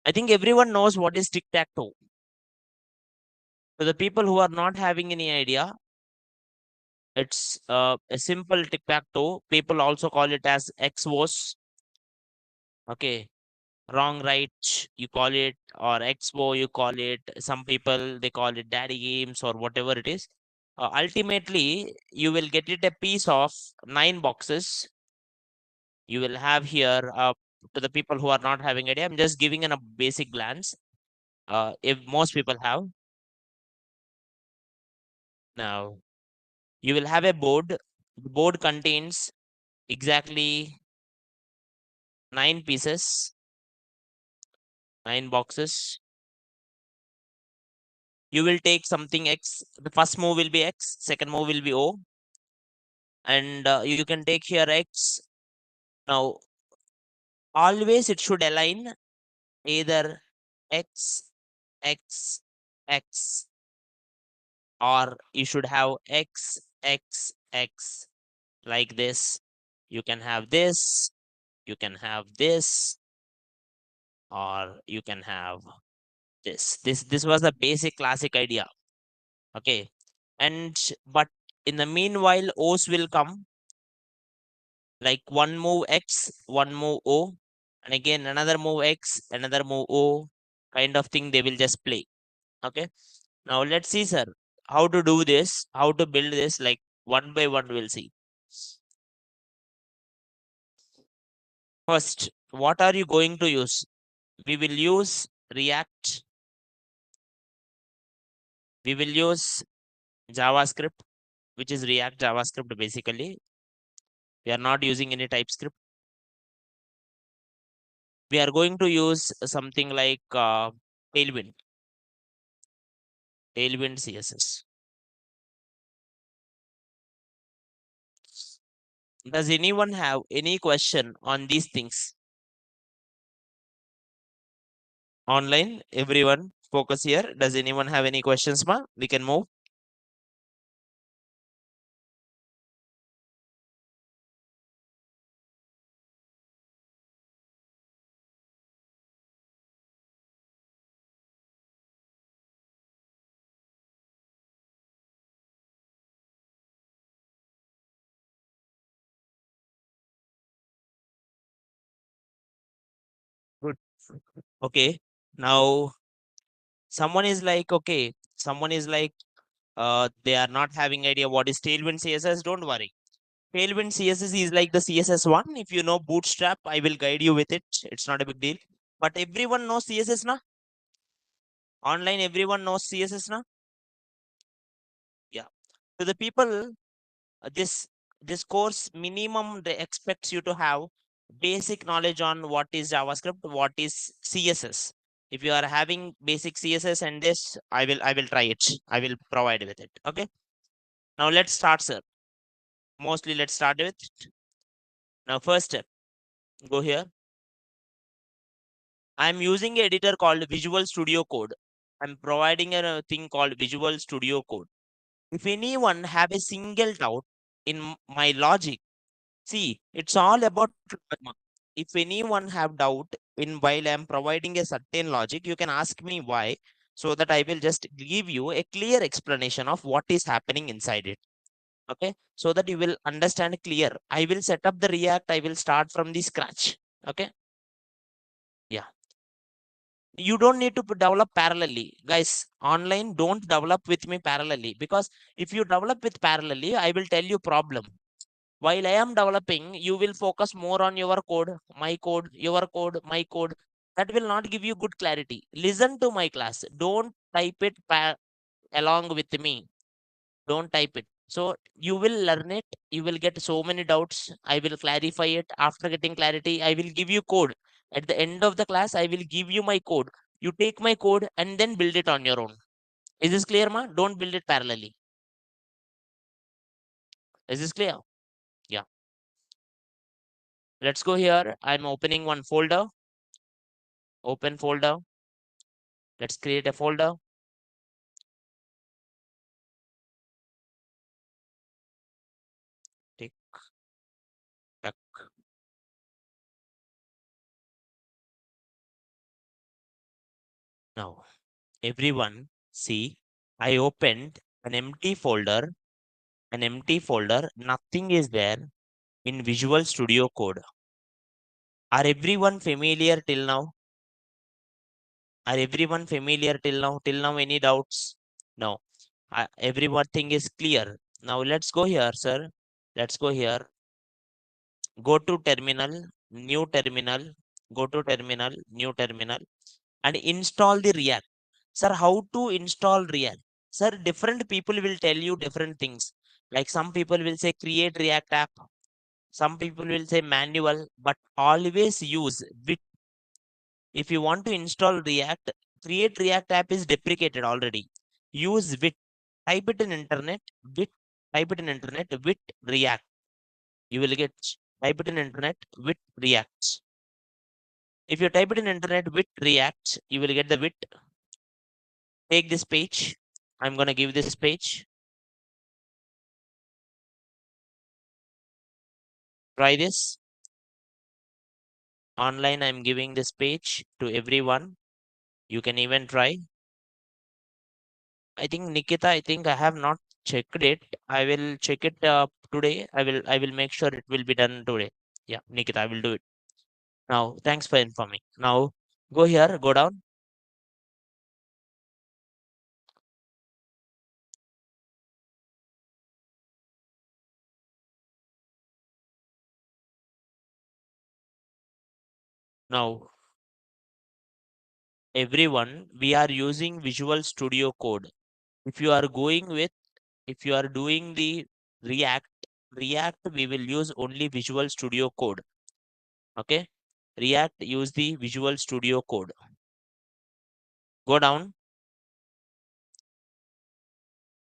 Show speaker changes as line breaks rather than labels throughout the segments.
I think everyone knows what is tic tac toe. To the people who are not having any idea, it's a simple tic tac toe. People also call it as XOS. Okay, wrong, right, you call it, or Expo, you call it. Some people they call it daddy games or whatever it is. Ultimately, you will get it a piece of 9 boxes. You will have here to the people who are not having idea. I'm just giving a basic glance. If most people have now, you will have a board. The board contains exactly 9 pieces, 9 boxes. You will take something X. The first move will be X, second move will be O, and you can take here X. Now, always it should align either X, X, X, or you should have X, X, X like this. You can have this, you can have this, or you can have this. This was the basic classic idea. Okay. And but in the meanwhile, O's will come like one move X, one move O, and again another move X, another move O, kind of thing they will just play. Okay. Now let's see, sir, how to do this, how to build this, like one by one we'll see. First, what are you going to use? We will use React, we will use JavaScript, which is React JavaScript basically. We are not using any TypeScript. We are going to use something like Tailwind, Tailwind CSS. Does anyone have any question on these things? Online, everyone focus here. Does anyone have any questions, ma? We can move. Good. Okay. Now someone is like, okay, someone is like, they are not having idea what is Tailwind CSS. Don't worry. Tailwind CSS is like the CSS one. If you know Bootstrap, I will guide you with it. It's not a big deal. But everyone knows CSS na? Online, everyone knows CSS na? Yeah. To the people, this course minimum they expects you to have basic knowledge on what is JavaScript, what is CSS. If you are having basic CSS and this, I will try it. I will provide with it. Okay. Now let's start, sir. Mostly let's start with it. Now first step, go here. I'm using an editor called Visual Studio Code. I'm providing a thing called Visual Studio Code. If anyone have a single doubt in my logic, see, it's all about karma. If anyone have doubt in while I'm providing a certain logic, you can ask me why, so that I will just give you a clear explanation of what is happening inside it. Okay, so that you will understand clear. I will set up the React. I will start from the scratch. Okay, yeah. You don't need to develop parallelly, guys. Online, don't develop with me parallelly, because if you develop with parallelly, I will tell you problem. While I am developing, you will focus more on your code, my code, your code, my code. That will not give you good clarity. Listen to my class. Don't type it along with me. Don't type it. So you will learn it. You will get so many doubts. I will clarify it. After getting clarity, I will give you code. At the end of the class, I will give you my code. You take my code and then build it on your own. Is this clear, ma? Don't build it parallelly. Is this clear? Yeah. Let's go here. I'm opening one folder. Open folder. Let's create a folder. Tic tac. Now, everyone, see, I opened an empty folder, nothing is there in Visual Studio Code. Are everyone familiar till now? Are everyone familiar till now? Till now, any doubts? No. Everything is clear. Now let's go here, sir. Let's go here. Go to terminal, new terminal, go to terminal, new terminal, and install the React. Sir, how to install React? Sir, different people will tell you different things. Like some people will say create React app. Some people will say manual, but always use with. If you want to install React, create React app is deprecated already. Use with. Type it in internet with. Type it in internet with React. You will get. Type it in internet with React. If you type it in internet with React, you will get the with. Take this page. I'm gonna give this page. Try this. Online, I'm giving this page to everyone. You can even try. I think Nikita, I think I have not checked it. I will check it today. I will make sure it will be done today. Yeah, Nikita, I will do it. Now, thanks for informing. Now, go here, go down. Now, everyone, we are using Visual Studio Code. If you are going with, if you are doing the React, React, we will use only Visual Studio Code. Okay. React, use the Visual Studio Code. Go down,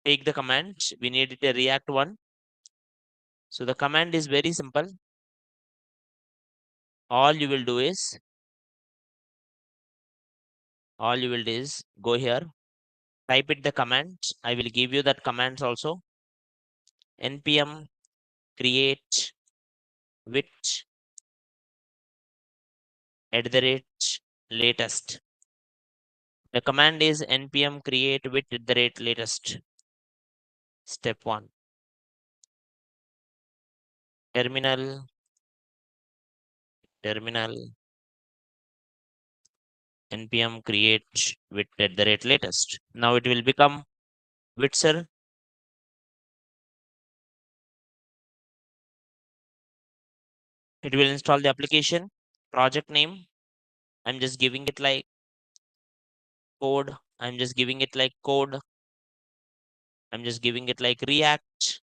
take the commands. We need a React one. So the command is very simple. All you will do is, all you will do is go here, type it the commands. I will give you that commands also. npm create with @latest. The command is npm create with @latest. Step 1. Terminal, terminal, npm create with @latest. Now it will become with, sir. It will install the application. Project name, I'm just giving it like code. I'm just giving it like code. I'm just giving it like React.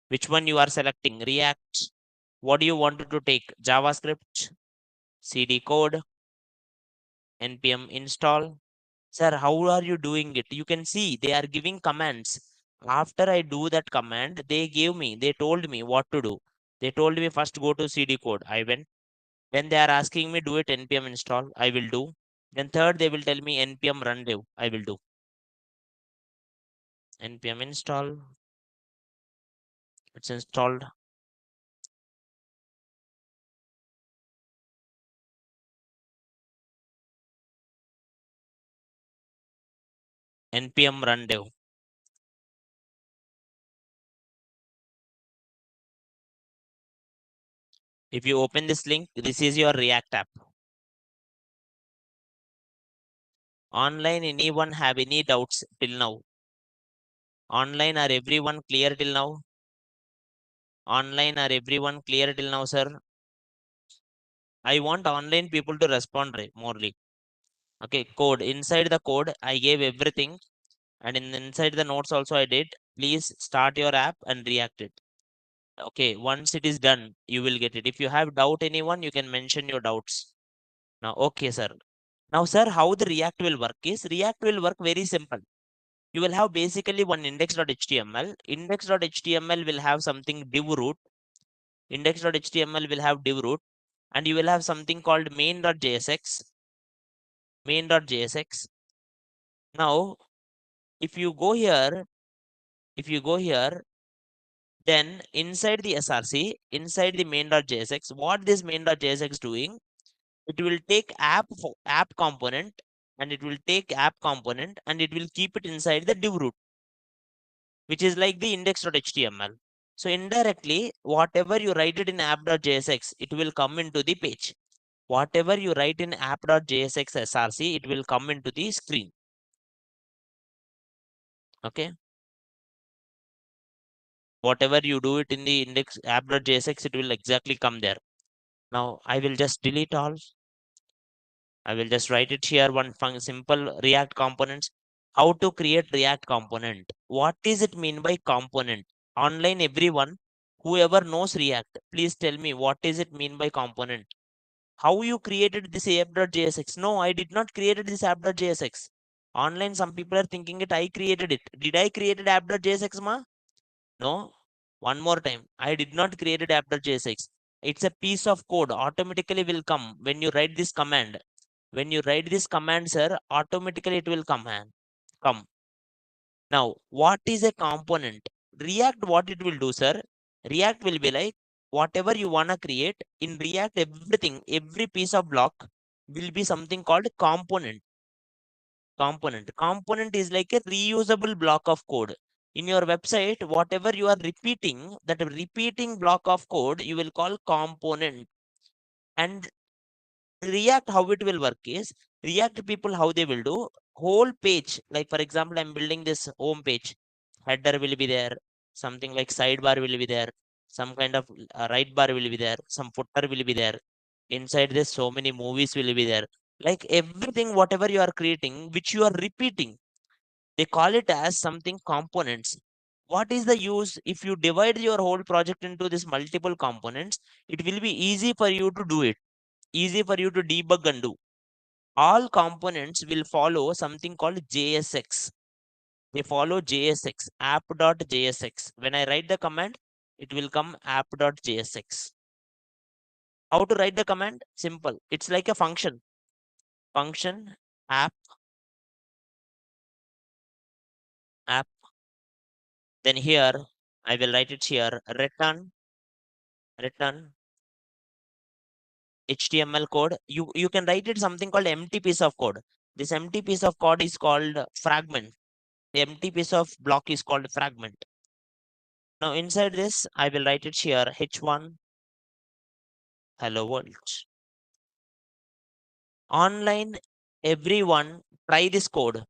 Which one you are selecting? React. What do you want to take? JavaScript, CD code, npm install. Sir, how are you doing it? You can see they are giving commands. After I do that command, they told me what to do. They told me first go to CD code. I went. Then they are asking me do it npm install. I will do. Then third, they will tell me npm run dev. I will do. npm install. It's installed. npm run dev. If you open this link, this is your React app. Online, anyone have any doubts till now? Online, are everyone clear till now? Online, are everyone clear till now, sir? I want online people to respond morely. Okay, code. Inside the code, I gave everything. And inside the notes also I did. Please start your app and react it. Okay, once it is done, you will get it. If you have doubt anyone, you can mention your doubts. Now, okay, sir. Now, sir, how the React will work is React will work very simple. You will have basically one index.html. Index.html will have something div root. Index.html will have div root. And you will have something called main.jsx. Main.jsx. Now, if you go here, if you go here, then inside the src, inside the main.jsx, what this main.jsx doing, it will take app component and it will take app component and it will keep it inside the div root, which is like the index.html. So indirectly, whatever you write it in app.jsx, it will come into the page. Whatever you write in app.jsx src, it will come into the screen. Okay. Whatever you do it in the index app.jsx, it will exactly come there. Now I will just delete all. I will just write it here, one simple React components. How to create React component? What is it mean by component? Online everyone, whoever knows React, please tell me what is it mean by component? How you created this app.jsx? No, I did not created this app.jsx. Online, some people are thinking it I created it. Did I created app.jsx, ma? No. One more time. I did not created app.jsx. It's a piece of code. Automatically will come when you write this command. When you write this command, sir, automatically it will come. Come. Now, what is a component? React, what it will do, sir? React will be like whatever you wanna create in React, everything, every piece of block will be something called component. Component is like a reusable block of code. In your website, whatever you are repeating, that repeating block of code, you will call component. And React, how it will work is React people, how they will do whole page. Like, for example, I'm building this home page. Header will be there, something like sidebar will be there, some kind of right bar will be there, some footer will be there. Inside this, so many movies will be there. Like everything, whatever you are creating, which you are repeating, they call it as something components. What is the use if you divide your whole project into this multiple components? It will be easy for you to do it, easy for you to debug and do. All components will follow something called JSX. They follow JSX, app.jsx. When I write the command, it will come app.jsx. How to write the command? Simple. It's like a function. Function app, app. Then here, I will write it here. Return HTML code. You can write it something called empty piece of code. This empty piece of code is called fragment. The empty piece of block is called fragment. Now inside this, I will write it here h1 hello world. Online, everyone try this code.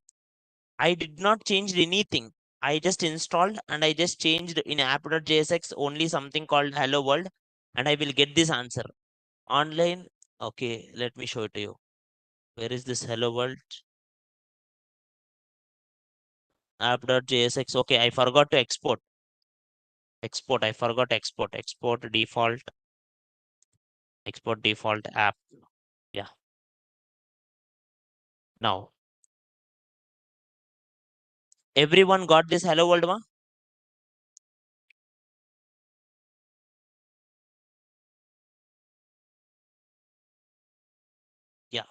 I did not change anything. I just installed and I just changed in app.jsx only something called hello world, and I will get this answer. Online, okay, let me show it to you. Where is this hello world? App.jsx. Okay, I forgot to export. I forgot export. Export default app. Yeah. Now, everyone got this hello world, ma? Yeah.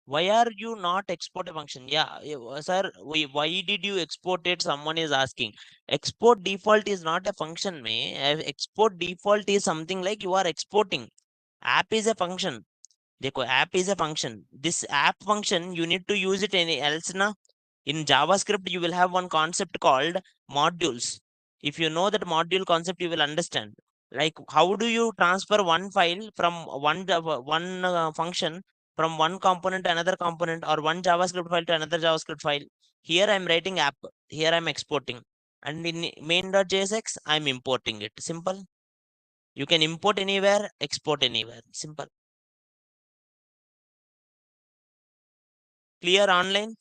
Why are you not export a function? Yeah, sir, why did you export it? Someone is asking. Export default is not a function, may. Export default is something like you are exporting. App is a function. देखो, app is a function. This app function, you need to use it any else na. In JavaScript, you will have one concept called modules. If you know that module concept, you will understand. Like, how do you transfer one file from one function from one component to another component, or one JavaScript file to another JavaScript file? Here I'm writing app. Here I'm exporting. And in main.jsx, I'm importing it. Simple. You can import anywhere, export anywhere. Simple. Clear online?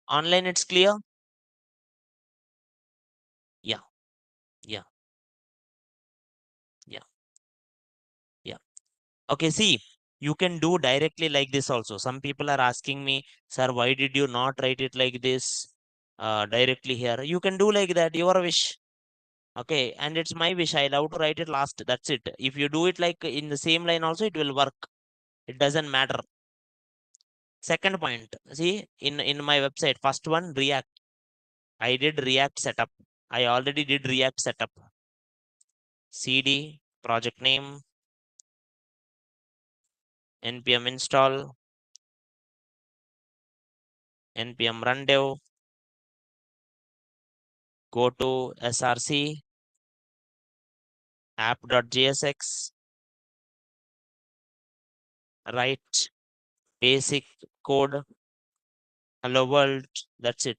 Online, it's clear? Yeah, yeah, yeah, yeah. Okay, see, you can do directly like this also. Some people are asking me, sir, why did you not write it like this directly here? You can do like that, your wish. Okay, and it's my wish. I love to write it last. That's it. If you do it like in the same line also, it will work. It doesn't matter. Second point, see, in my website, first one, React. I did React setup. I already did React setup. CD, project name, npm install, npm run dev, go to src app.jsx, write basic code, hello world, that's it.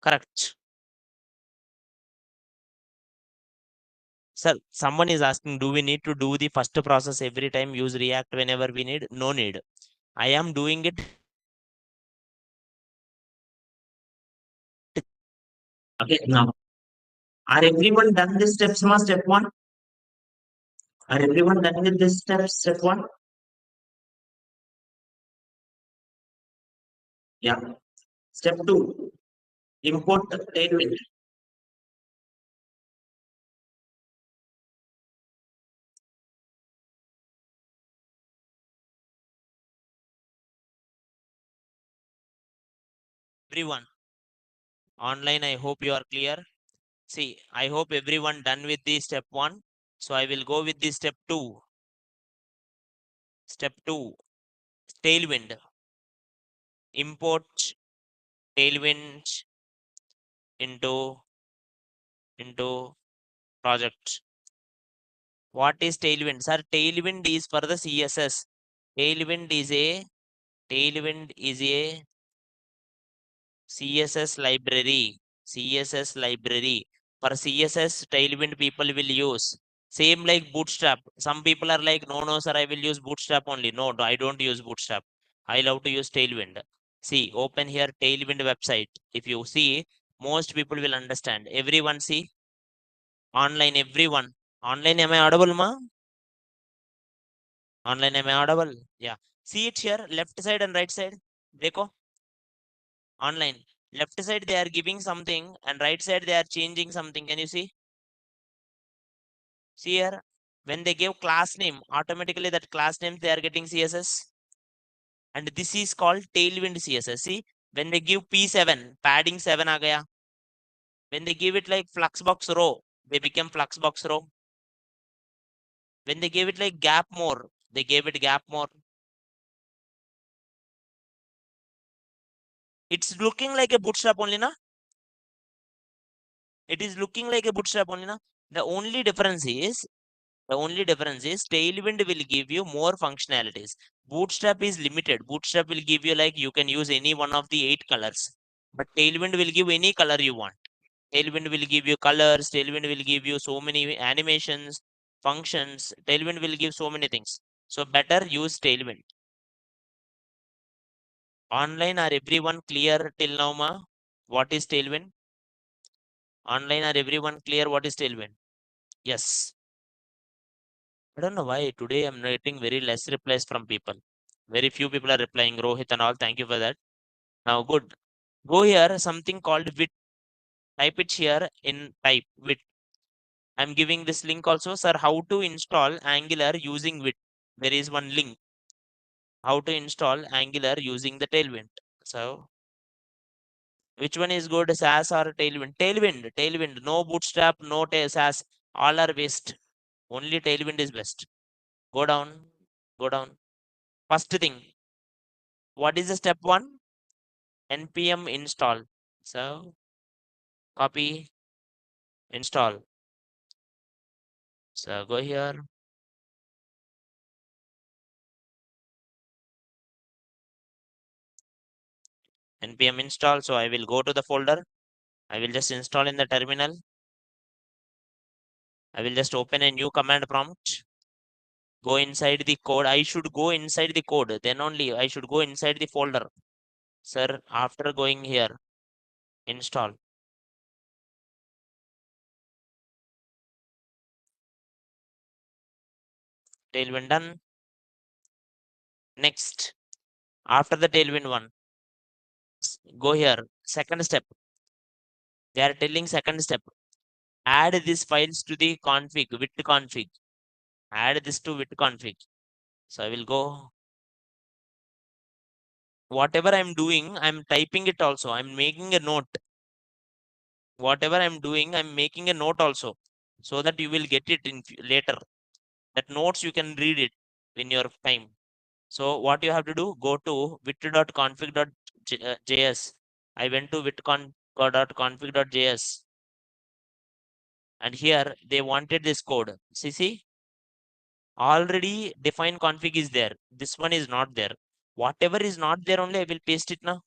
Correct. Sir, someone is asking, do we need to do the first process every time, use React whenever we need? No need. I am doing it. Okay, now, are everyone done this steps, step one? Are everyone done with this step one? Yeah. Step two, import Tailwind. Everyone online, I hope you are clear. See, I hope everyone done with the step one. So I will go with the step two. Step two, Tailwind. Import Tailwind into project. What is Tailwind? Sir, Tailwind is for the CSS. Tailwind is a Tailwind is a CSS library. CSS library. For CSS, Tailwind people will use. Same like Bootstrap. Some people are like, no, no, sir, I will use Bootstrap only. No, I don't use Bootstrap. I love to use Tailwind. See, open here Tailwind website. If you see, most people will understand. Everyone see online, everyone. Online, am I audible, ma? Online, am I audible? Yeah. See it here, left side and right side. Dekho, online. Left side they are giving something and right side they are changing something. Can you see? See here, when they give class name, automatically that class name they are getting CSS. And this is called Tailwind CSS. See, when they give P7, padding 7 aa gaya. When they give it like Fluxbox row, they become Fluxbox row. When they gave it like gap more, they gave it gap more. It's looking like a bootstrap only, na? It is looking like a bootstrap only, na? The only difference is Tailwind will give you more functionalities. Bootstrap is limited. Bootstrap will give you like you can use any one of the 8 colors. But Tailwind will give any color you want. Tailwind will give you colors. Tailwind will give you so many animations, functions. Tailwind will give so many things. So better use Tailwind. Online, are everyone clear till now, ma? What is Tailwind? Online, are everyone clear what is Tailwind? Yes. I don't know why today I'm getting very less replies from people. Very few people are replying. Rohit and all. Thank you for that. Now, good. Go here. Something called wit. Type it here in type wit. I'm giving this link also, sir. How to install Angular using wit? There is one link. How to install Angular using the Tailwind. So, which one is good, SAS or Tailwind? Tailwind. Tailwind. No Bootstrap. No SAS. All are waste. Only Tailwind is best. Go down. Go down. First thing. What is the step one? npm install. So copy, install. So go here, npm install. So I will go to the folder. I will just install in the terminal. I will just open a new command prompt. Go inside the code. I should go inside the code. Then only I should go inside the folder. Sir, after going here, install. Tailwind done. Next, after the Tailwind one, go here. Second step. They are telling second step. Add these files to the config, wit config. Add this to wit config. So I will go. Whatever I'm doing, I'm typing it also. I'm making a note. Whatever I'm doing, I'm making a note also. So that you will get it in later. That notes you can read it in your time. So what you have to do, go to wit.config.js. I went to wit.config.js, and here they wanted this code. See, already defined config is there. This one is not there. Whatever is not there only I will paste it now.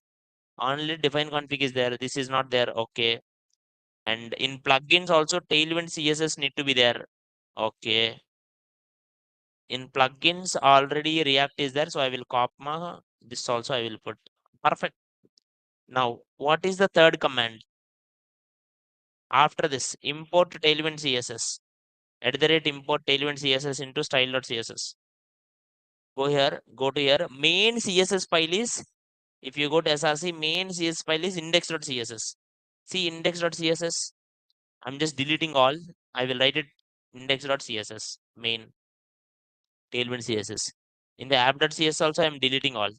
Only define config is there. This is not there. Okay. And in plugins also Tailwind CSS need to be there. Okay. In plugins already React is there. So I will copy this also I will put. Perfect. Now, what is the third command? After this, import Tailwind CSS. @import Tailwind CSS into style.css. Go to here. Main CSS file is, if you go to SRC, main CSS file is index.css. See index.css. I'm just deleting all. I will write it index.css, main Tailwind CSS. In the app.css also I'm deleting all.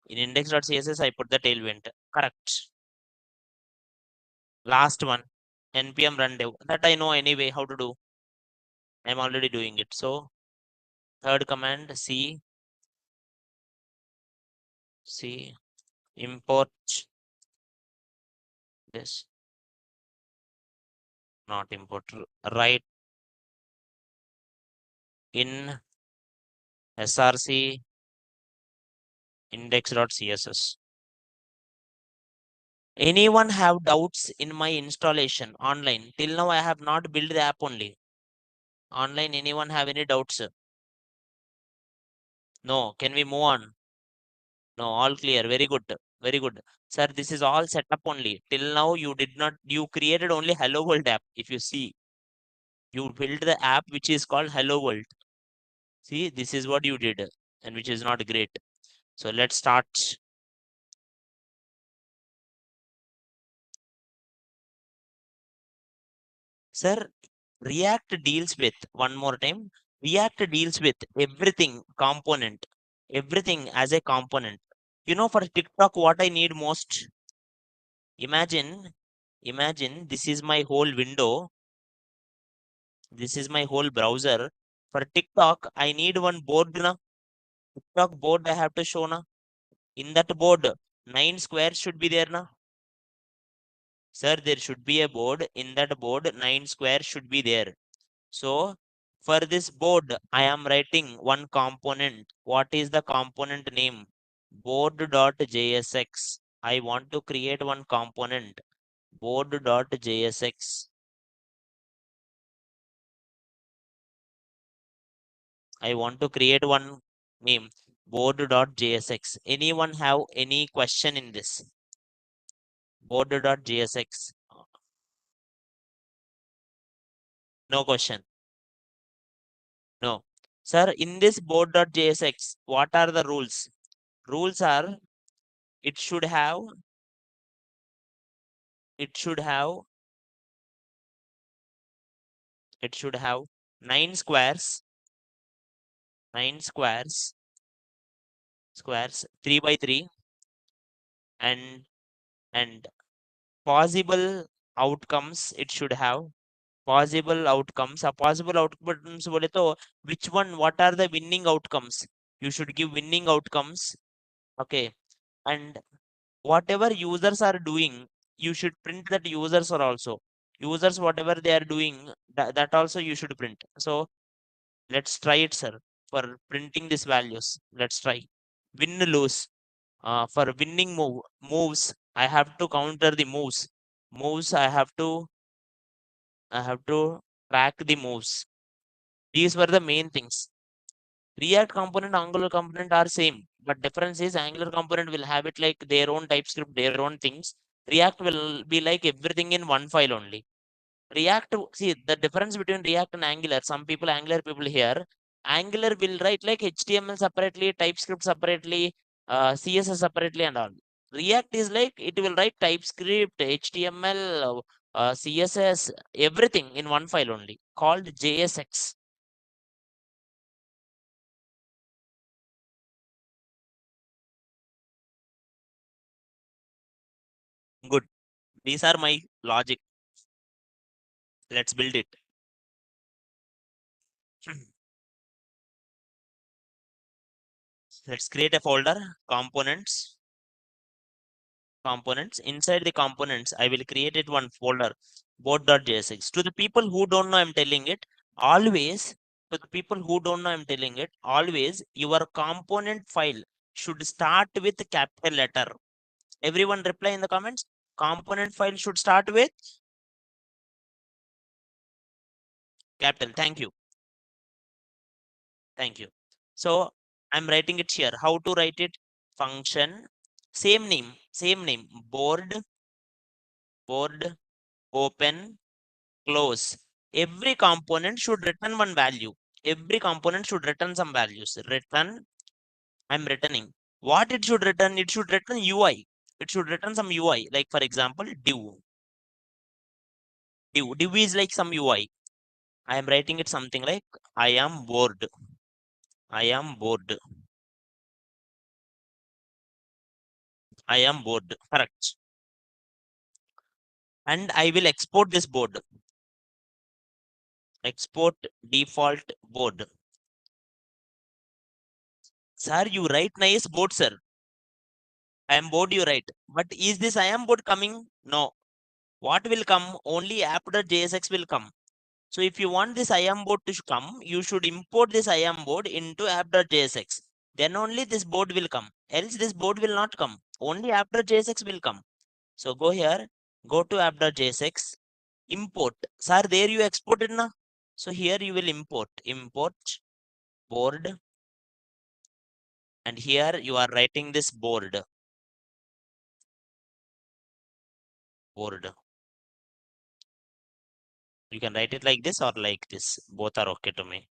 In index.css I put the Tailwind. Correct. Last one, npm run dev. That I know anyway how to do. I'm already doing it. So third command, c import this, not import, write in src index.css. Anyone have doubts in my installation online? Till now I have not built the app only. Online, anyone have any doubts? No. Can we move on? No, all clear. Very good. Very good. Sir, this is all set up only. Till now you did not, you created only Hello World app. If you see, you built the app which is called Hello World. See, this is what you did, and which is not great. So let's start. Sir, React deals with, one more time, React deals with everything component, everything as a component. You know, for TikTok, what I need most? Imagine this is my whole window. This is my whole browser. For TikTok, I need one board na. TikTok board I have to show na. In that board, 9 squares should be there na. Sir, there should be a board. In that board, 9 squares should be there. So for this board, I am writing one component. What is the component name? Board.jsx. I want to create one component. Board.jsx. I want to create one name. Board.jsx. Anyone have any question in this? Board.jsx. No question. No. Sir, in this board.jsx, what are the rules? Rules are, it should have it should have it should have 9 squares, 9 squares 3 by 3, and and possible outcomes it should have. Possible outcomes, a possible outcomes bole to, which one, what are the winning outcomes? You should give winning outcomes. Okay. And whatever users are doing, you should print that users are also, users whatever they are doing, that also you should print. So let's try it, sir, for printing these values. Let's try. Win lose. For winning moves, I have to counter the moves. I have to track the moves. These were the main things. React component, Angular component are same, but difference is Angular component will have it like their own TypeScript, their own things. React will be like everything in one file only. React, see the difference between React and Angular. Some people, Angular people here, Angular will write like HTML separately, TypeScript separately, CSS separately, and all. React is like it will write TypeScript, HTML, CSS, everything in one file only, called JSX. Good. These are my logic. Let's build it. Let's create a folder, components. Inside the components, I will create it one folder, board.jsx. To the people who don't know, I'm telling it always. To the people who don't know, I'm telling it always. Your component file should start with capital letter. Everyone reply in the comments. Component file should start with capital. Thank you. Thank you. So I'm writing it here. How to write it? Function, same name, board, open, close. Every component should return one value. Every component should return some values. Return, I'm returning. What it should return? It should return UI. It should return some UI. Like for example, div. Div is like some UI. I am writing it something like I am bored. I am bored. I am bored. Correct. And I will export this board. Export default board. Sir, you write nice board, sir. I am bored, you write. But is this I am bored coming? No. What will come? Only app.jsx will come. So if you want this I am board to come, you should import this I am board into app.jsx. Then only this board will come. Else this board will not come. Only app.jsx will come. So go here, go to app.jsx, import. Sir, there you exported na. So here you will import board, and here you are writing this board. You can write it like this or like this. Both are okay to me.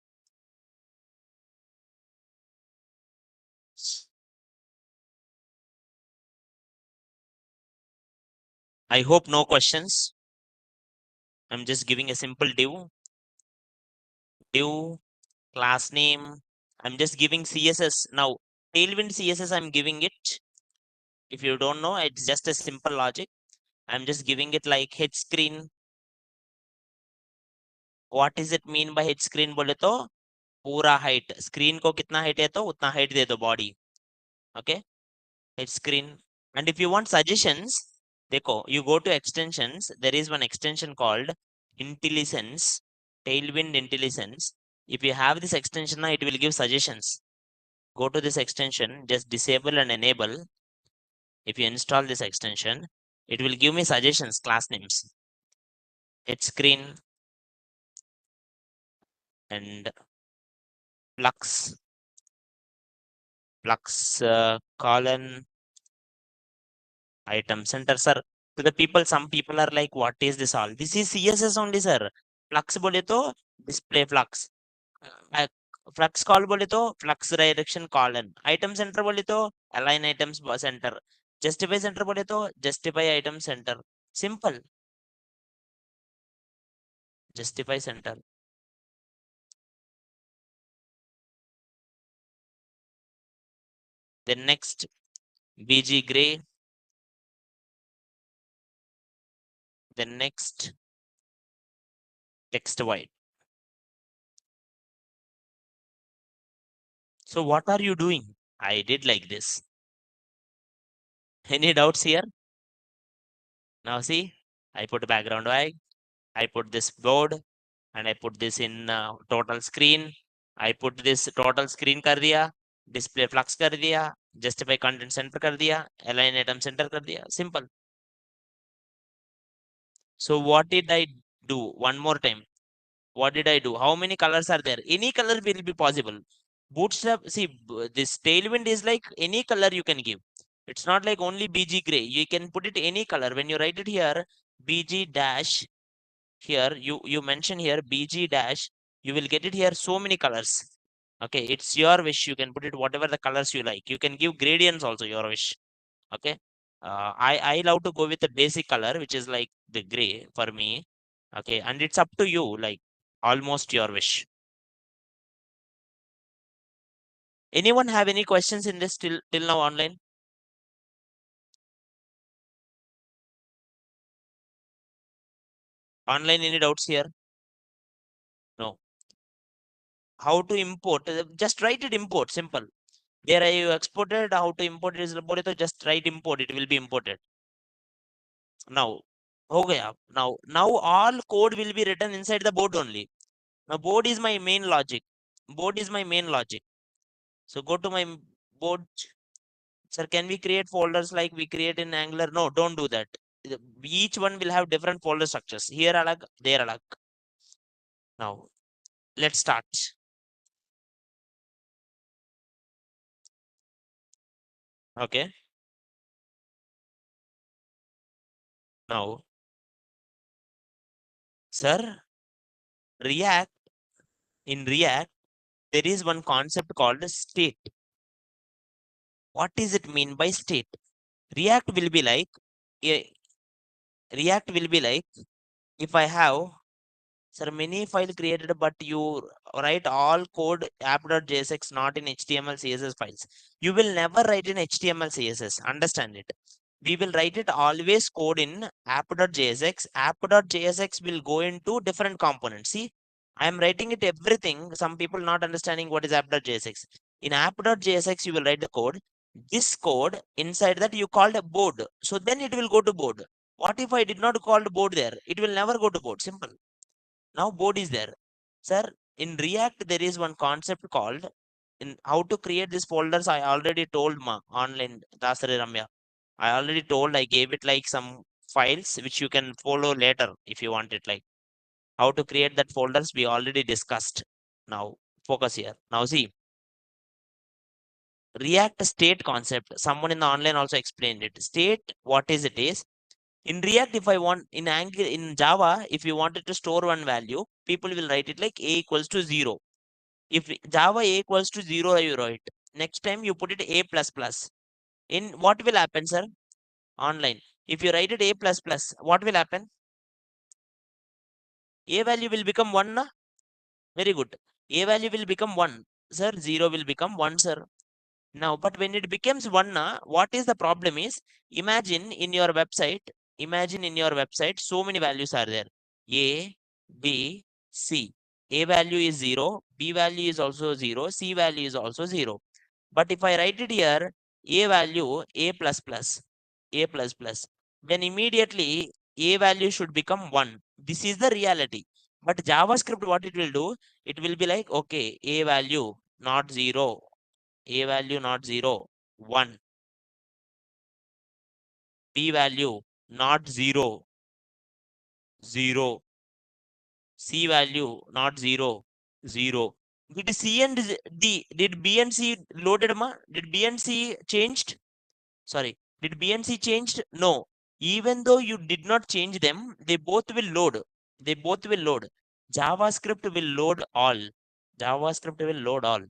I hope no questions. I'm just giving a simple div class name. I'm just giving CSS. Now, Tailwind CSS, I'm giving it. If you don't know, it's just a simple logic. I'm just giving it like hit screen. What does it mean by hit screen? बोले तो पूरा height. Screen को कितना height है तो उतना height दे दो body. Okay? Hit screen. And if you want suggestions, देखो, you go to extensions. There is one extension called IntelliSense, Tailwind IntelliSense. If you have this extension now, it will give suggestions. Go to this extension, just disable and enable. If you install this extension, it will give me suggestions, class names. Hit screen and flux colon item center, sir. To the people, some people are like, what is this all? This is CSS only, sir. Flux बोले तो display flux. Flux call बोले तो flux direction colon. Item center बोले तो align items center. Justify center बोले तो justify item center. Simple. Justify center. Then next, BG gray. Then next, text white. So what are you doing? I did like this. Any doubts here? Now see, I put background white. I put this board and I put this in total screen. I put this total screen कर दिया, display flux कर दिया, justify content center कर दिया, align item center कर दिया. Simple. So what did I do? One more time. What did I do? How many colors are there? Any color will be possible. Bootstrap, see, this Tailwind is like any color you can give. It's not like only BG gray. You can put it any color. When you write it here, BG dash, here, you mention here BG dash, you will get it here so many colors. Okay, it's your wish. You can put it whatever the colors you like. You can give gradients also, your wish. Okay. I love to go with the basic color, which is like the gray for me. Okay, and it's up to you, like almost your wish. Anyone have any questions in this till now online? Online, any doubts here? No. How to import? Just write it import, simple. There you exported, how to import it is just write import, it will be imported. Now, okay, now all code will be written inside the board only. Now board is my main logic. Board is my main logic. So go to my board. Sir, can we create folders like we create in Angular? No, don't do that. Each one will have different folder structures. Here alag, there alag. Now, let's start. Okay. Now, sir, React, in React, there is one concept called state. What does it mean by state? React will be like, eh, React will be like, if I have, sir, many file created, but you write all code app.jsx, not in HTML, CSS files. You will never write in HTML, CSS. Understand it. We will write it always code in app.jsx. App.jsx will go into different components. See, I am writing it everything. Some people not understanding what is app.jsx. In app.jsx, you will write the code. This code inside that you called a board. So then it will go to board. What if I did not call the board there? It will never go to board. Simple. Now board is there. Sir, in React, there is one concept called in how to create these folders. I already told ma online Dasari Ramya. I already told, I gave it like some files which you can follow later if you want it. Like how to create that folders we already discussed. Now focus here. Now see, React state concept. Someone in the online also explained it. State, what is it is. In React, if I want in Java, if you wanted to store one value, people will write it like a equals to 0. If Java a equals to 0, you write. Next time you put it a plus plus. In what will happen, sir? Online. If you write it a plus plus, what will happen? A value will become 1. Na? Very good. A value will become 1. Sir, 0 will become 1, sir. Now, but when it becomes 1, na, what is the problem is, imagine in your website, so many values are there. A, B, C. A value is 0, B value is also 0, C value is also 0. But if I write it here, A value, A plus plus, A plus plus, then immediately A value should become 1. This is the reality. But JavaScript, what it will do, it will be like, okay, A value not 0, A value not 0, 1. B value not 0, 0. C value not 0, 0. Did C and D, did B and C loaded? Ma? Did B and C changed? Sorry, did B and C changed? No. Even though you did not change them, they both will load. They both will load. JavaScript will load all. JavaScript will load all.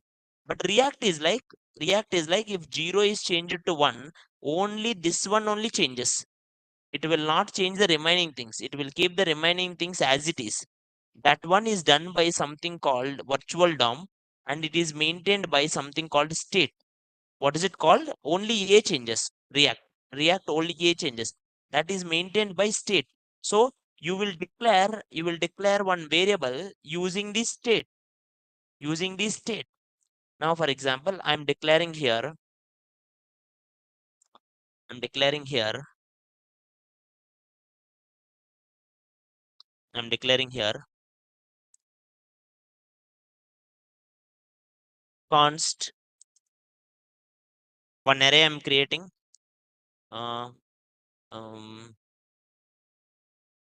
But React is like if 0 is changed to 1, only this one only changes. It will not change the remaining things. It will keep the remaining things as it is. That one is done by something called virtual DOM, and it is maintained by something called state. What is it called? Only A changes. React only A changes. That is maintained by state. So you will declare one variable using this state. Using this state. Now, for example, I'm declaring here, I'm declaring here const one array I'm creating. Uh, um,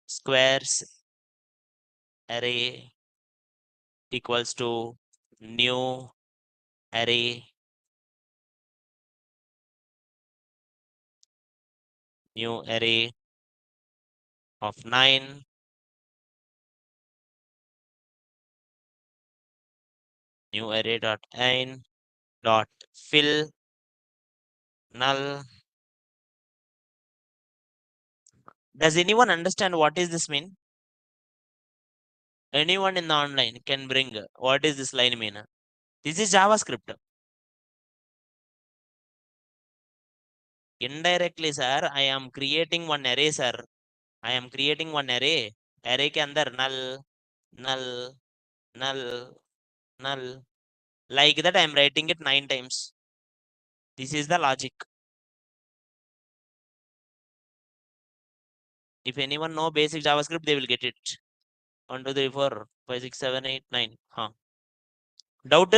squares array equals to new array, new array of 9, new array dot n dot fill null. Does anyone understand what is this mean? Anyone in the online can bring what is this line mean? This is JavaScript. Indirectly, sir, I am creating one array, sir. I am creating one array. Array के अंदर null, null, null, null. Like that, I am writing it 9 times. This is the logic. If anyone know basic JavaScript, they will get it. 1, 2, 3, 4, 5, 6, 7, 8, 9. Huh. Doubt?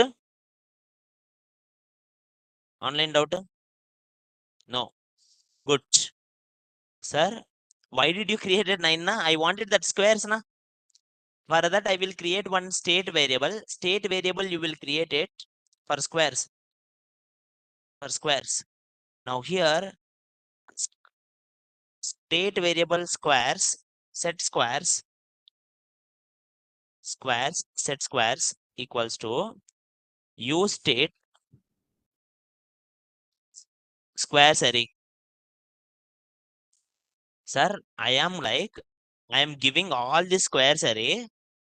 Online doubt? No. Good. Sir, why did you create a 9 na? I wanted that squares na. For that, I will create one state variable. State variable, you will create it for squares. For squares. Now here, state variable squares, set squares, set squares equals to use state squares array. Sir, I am giving all the squares array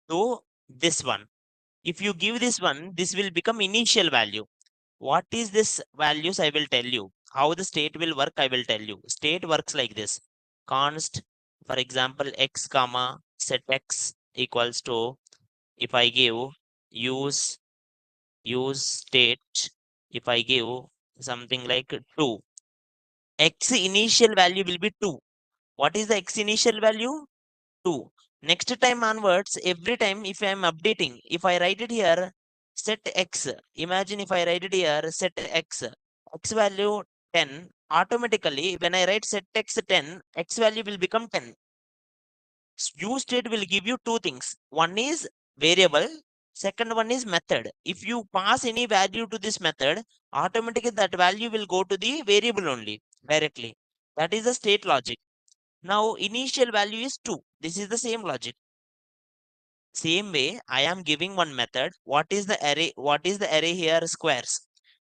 to this one. If you give this one, this will become initial value. What is this values? I will tell you. How the state will work, I will tell you. State works like this. Const, for example, x comma set x equals to, if I give use state, if I give something like 2, x initial value will be 2. What is the x initial value? 2. Next time onwards, every time if I am updating, if I write it here, set x, imagine if I write it here, set x value 10, automatically when I write set x 10, x value will become 10. Use state will give you two things. One is variable, second one is method. If you pass any value to this method, automatically that value will go to the variable only directly. That is the state logic. Now initial value is 2. This is the same logic. Same way, I am giving one method. What is the array? What is the array here? Squares.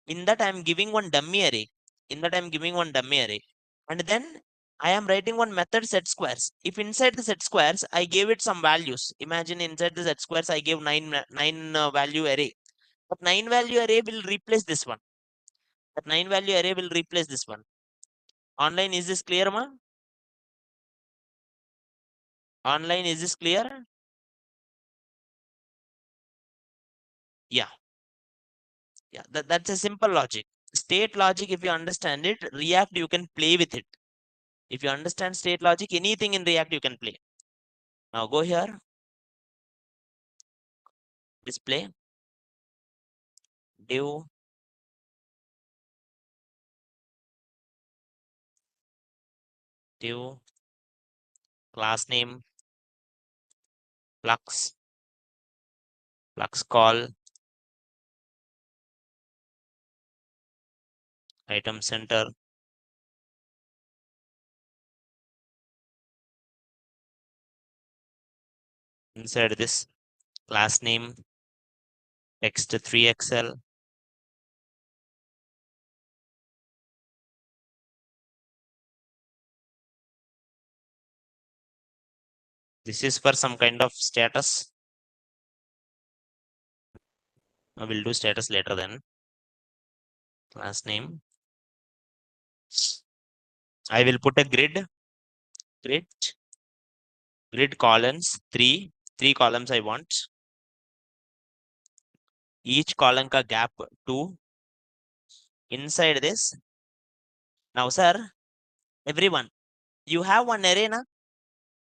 In that I am giving one dummy array. In that I am giving one dummy array. And then I am writing one method set squares. If inside the set squares, I gave it some values. Imagine inside the set squares, I gave nine value array. But 9 value array will replace this one. That 9 value array will replace this one. Online, is this clear, ma? Online, is this clear? Yeah. Yeah, that's a simple logic. State logic, if you understand it, React, you can play with it. If you understand state logic, anything in React, you can play. Now go here, display, div, div, class name, flux, flux call, item center. Inside this class name, text 3XL, this is for some kind of status. I will do status later then. Class name. I will put a grid, grid columns, three columns I want. Each column ka gap 2. Inside this, now sir, everyone, you have one array na?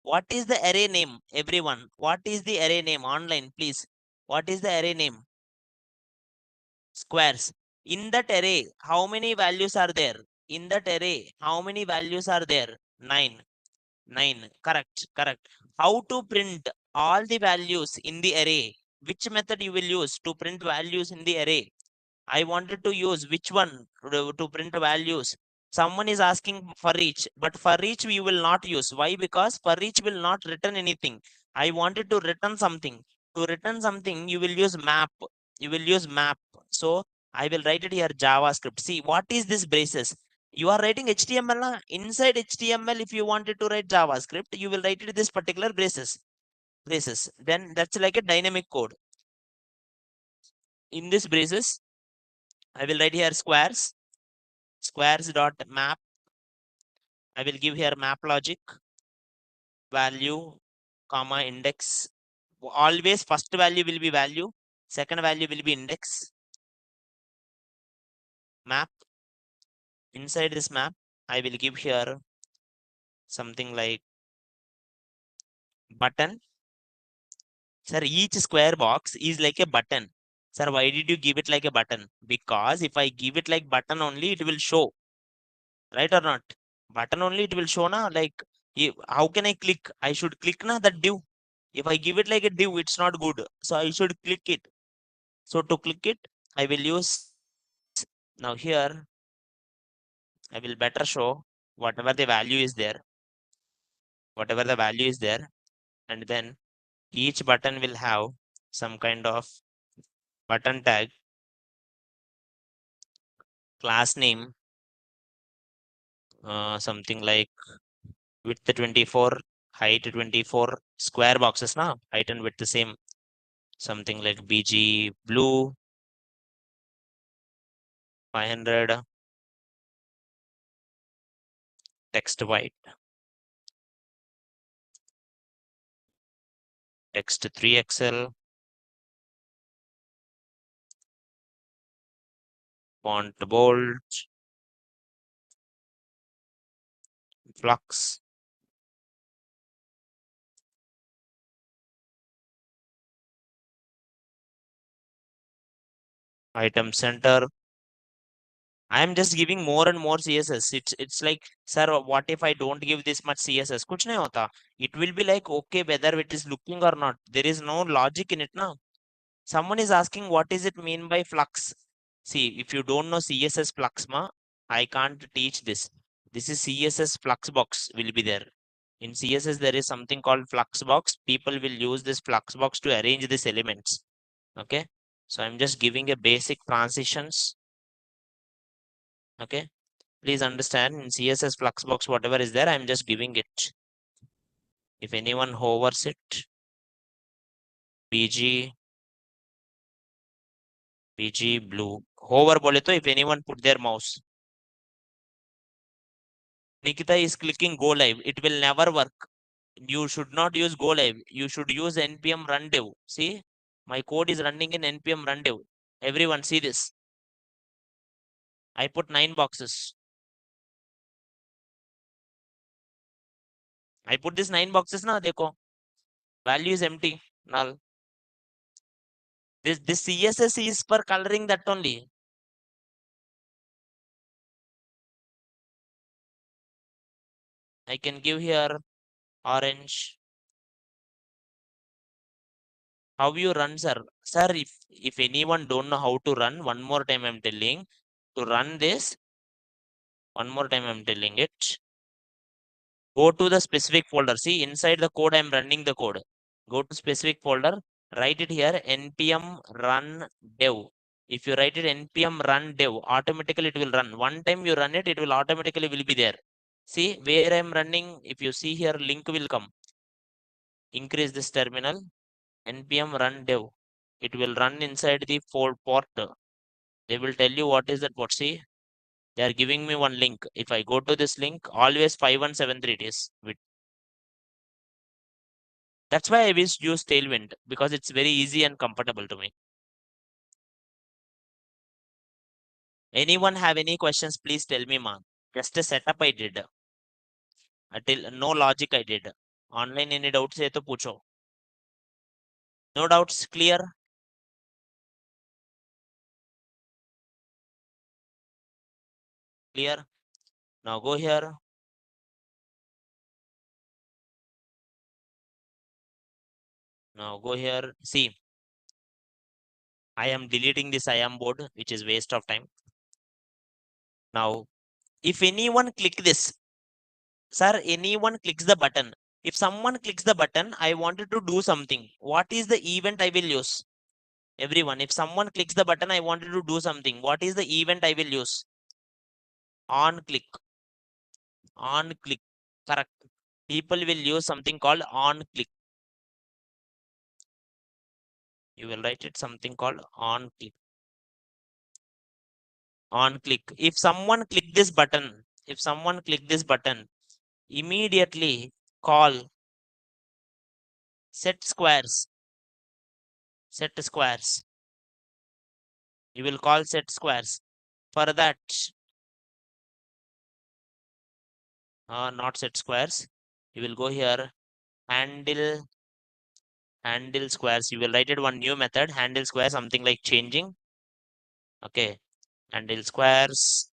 What is the array name? Everyone, what is the array name? Online, please. What is the array name? Squares. In that array, how many values are there? In that array, how many values are there? 9. 9. Correct. Correct. How to print all the values in the array? Which method you will use to print values in the array? I wanted to use which one to print values. Someone is asking for each, but for each we will not use. Why? Because for each will not return anything. I wanted to return something. To return something, you will use map. You will use map. So I will write it here JavaScript. See, what is this braces? You are writing HTML. Inside HTML, if you wanted to write JavaScript, you will write it this particular braces. Braces. Then that's like a dynamic code. In this braces, I will write here squares dot map. I will give here map logic value comma index. Always first value will be value, second value will be index. Map Inside this map, I will give here something like button. Sir, each square box is like a button. Sir, why did you give it like a button? Because if I give it like button only, it will show, right or not? Button only, it will show na. Like, how can I click? I should click na that div. If I give it like a div, it's not good. So I should click it. So to click it, I will use now here. I will better show whatever the value is there, whatever the value is there, and then each button will have some kind of button tag, class name, something like width 24, height 24, square boxes now, height and width the same, something like BG blue 500, text white, text 3XL, font bold, flux, item center. I am just giving more and more CSS. It's like, sir, what if I don't give this much CSS? Kuch nahi hota. It will be like, okay, whether it is looking or not. There is no logic in it now. Someone is asking, what is it mean by flux? See, if you don't know CSS flux, I can't teach this. This is CSS flux box will be there. In CSS, there is something called flux box. People will use this flux box to arrange these elements. Okay. So I'm just giving a basic transitions. Okay. Please understand in CSS Fluxbox, whatever is there, I'm just giving it. If anyone hovers it, BG blue. Hover bole to if anyone put their mouse. Nikita is clicking go live. It will never work. You should not use go live. You should use npm run dev. See, my code is running in npm run dev. Everyone see this. I put 9 boxes. I put this 9 boxes now. Dekho. Value is empty. Null. This CSS is for coloring that only. I can give here orange. How you run, sir? Sir, if anyone don't know how to run, one more time I'm telling to run this. One more time I'm telling it. Go to the specific folder. See inside the code I'm running the code. Go to specific folder. Write it here npm run dev. If you write it npm run dev, automatically it will run. One time you run it, it will automatically will be there. See where I'm running. If you see here, link will come. Increase this terminal. npm run dev. It will run inside the port. They will tell you what is that port. See, they are giving me one link. If I go to this link, always 5173 it is. That's why I wish use Tailwind because it's very easy and comfortable to me. Anyone have any questions? Please tell me, man. Just a setup I did. Until no logic I did. Online any doubts hai to pucho. No doubts. Clear. Clear. Now go here. Now go here. See, I am deleting this I am board, which is waste of time. Now, if anyone click this, sir, anyone clicks the button. If someone clicks the button, I wanted to do something. What is the event I will use? Everyone, if someone clicks the button, I wanted to do something. What is the event I will use? On click. On click. Correct. People will use something called on click. You will write it something called on click. On click. If someone click this button, immediately call set squares. Set squares. You will call set squares. For that, not set squares. You will go here, handle squares. You will write it one new method, handle square, something like changing. Okay, handle squares,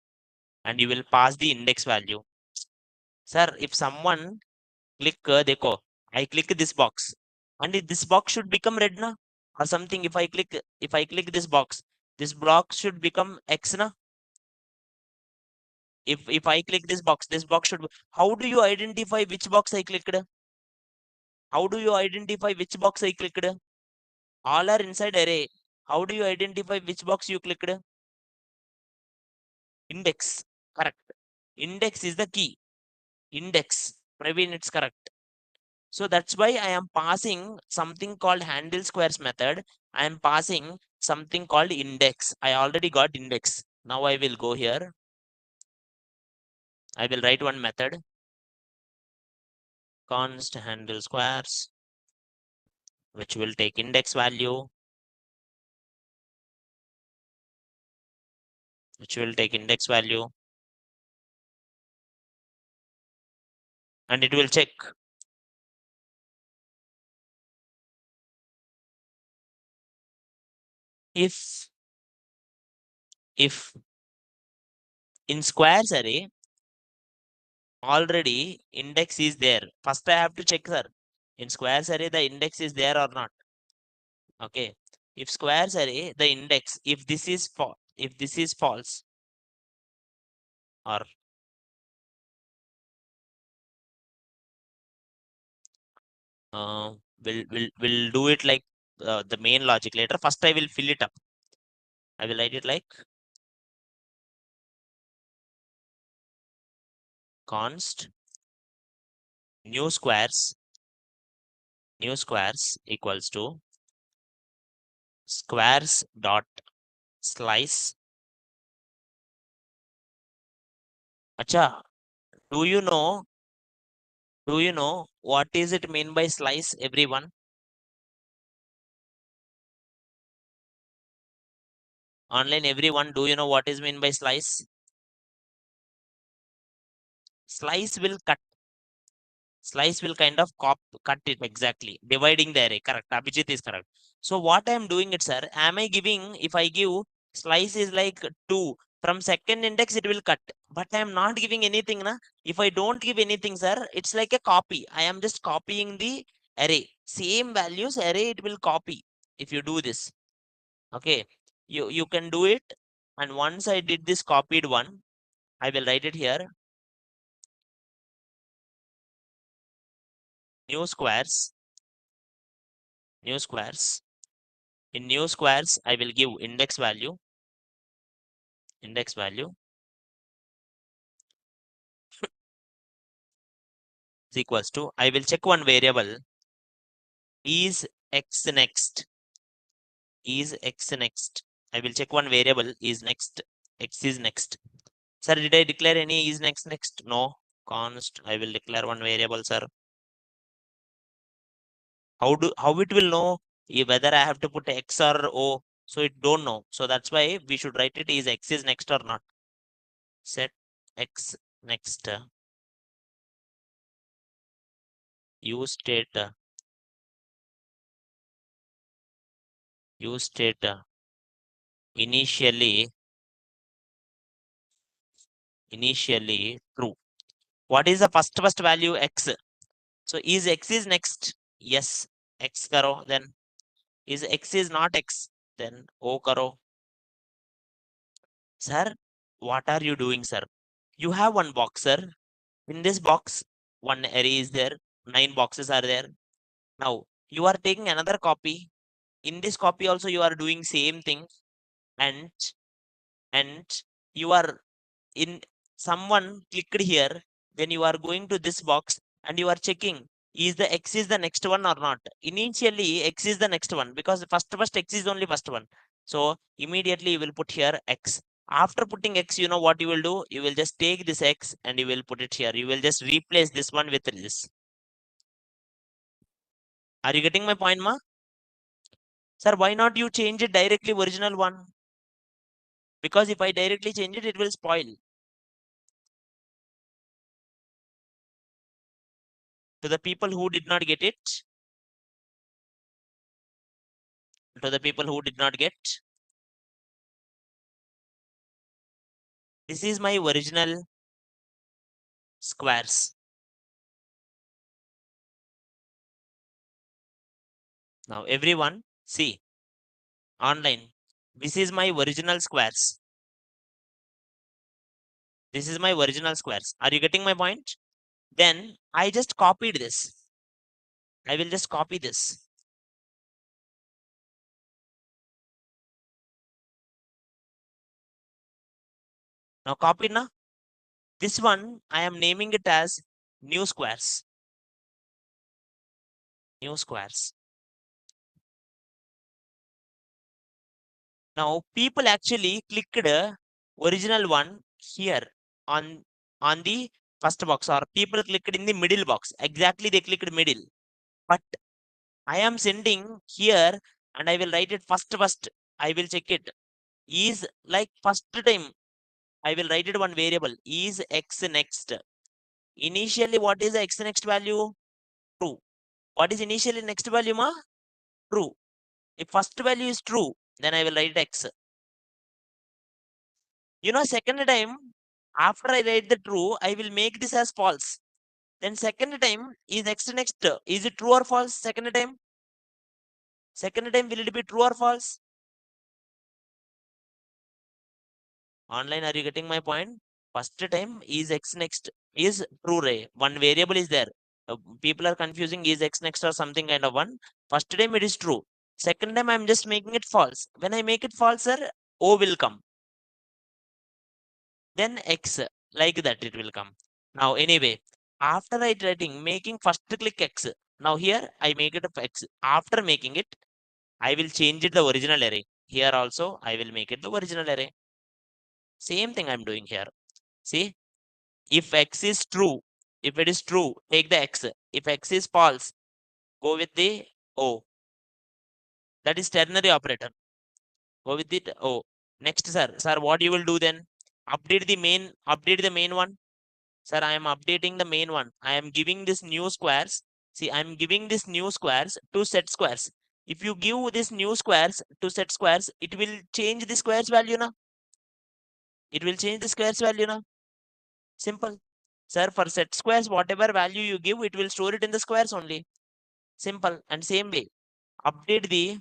and you will pass the index value. Sir, if someone click देखो, I click this box, and this box should become red na, or something. If I click this box should become X na. If I click this box should. How do you identify which box I clicked? How do you identify which box I clicked? All are inside array. How do you identify which box you clicked? Index. Correct. Index is the key. Index. Praveen, it's correct. So that's why I am passing something called handle squares method. I am passing something called index. I already got index. Now I will go here. I will write one method. Const handle squares, which will take index value, and it will check. If in squares array already index is there, first I have to check, sir, in squares array the index is there or not. Okay, if squares array the index, if this is false, or we'll do it like the main logic later. First I will fill it up. I will write it like const new squares equals to squares dot slice. Acha, do you know what is it mean by slice, everyone? Online, everyone, do you know what is mean by slice? Slice will cut. Slice will kind of cut it, exactly, dividing the array. Correct. Abhijit is correct. So what I am doing it, sir, am I giving, if I give slice is like 2, from second index it will cut, but I am not giving anything na. If I don't give anything, sir, it's like a copy. I am just copying the array, same values array it will copy. If you do this, okay, you can do it. And once I did this copied one, I will write it here, new squares, new squares. In new squares, I will give index value is equals to, I will check one variable, is x next, I will check one variable is next, x is next. Sir, did I declare any is next? No. Const, I will declare one variable, sir. How it will know whether I have to put x or o? So it don't know. So that's why we should write it is x is next or not. Set x next, use state, initially true. What is the first value? X. So is x is next? Yes, x karo. Then is x is not x? Then o karo. Sir, what are you doing, sir? You have one box, sir. In this box, one array is there. 9 boxes are there. Now you are taking another copy. In this copy also you are doing same thing, and you are in someone clicked here, when you are going to this box and you are checking is the x is the next one or not. Initially x is the next one, because first x is only first one. So immediately you will put here x. After putting x, you know what you will do? You will just take this x and you will put it here. You will just replace this one with this. Are you getting my point, ma? Sir, why not you change it directly original one? Because if I directly change it, it will spoil. To the people who did not get it, to the people who did not get, this is my original squares. Now everyone see online. This is my original squares. This is my original squares. Are you getting my point? Then I just copied this. I will just copy this. Now copy now. This one I am naming it as new squares. New squares. Now people actually clicked original one here on the first box, or people clicked in the middle box. Exactly, they clicked middle. But I am sending here and I will write it first. I will check it. Is like first time I will write it one variable is x next. Initially, what is the x next value? True. What is initially next value, ma? True. If first value is true, then I will write x. Second time, after I write the true, I will make this as false. Then second time is x next. Is it true or false? Second time? Second time, will it be true or false? Online, are you getting my point? First time is x next is true ray. One variable is there. People are confusing is x next or something kind of one. First time it is true. Second time I'm just making it false. When I make it false, sir, O will come. Then X, like that it will come. Now anyway, after I writing, making first click X. Now here I make it of X. After making it, I will change it the original array. Here also I will make it the original array. Same thing I'm doing here. See, if X is true, if it is true, take the X. If X is false, go with the O. That is ternary operator. Go with it O. Next, sir. Sir, what you will do then? Update the main one. Sir, I am updating the main one. I am giving this new squares. See, I am giving this new squares to set squares. If you give this new squares to set squares, it will change the squares value now. It will change the squares value now. Simple. Sir, for set squares, whatever value you give, it will store it in the squares only. Simple. And same way, update the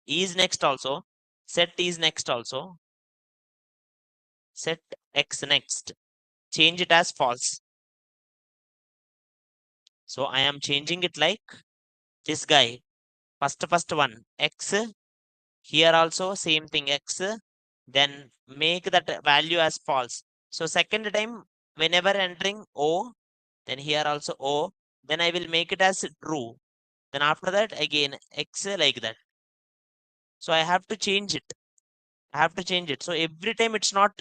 is next also. Set is next also. Set x next. Change it as false. So I am changing it like this guy. First one, x. Here also same thing, x. Then make that value as false. So second time, whenever entering O, then here also O, then I will make it as true. Then after that, again, x like that. So I have to change it. I have to change it. So every time it's not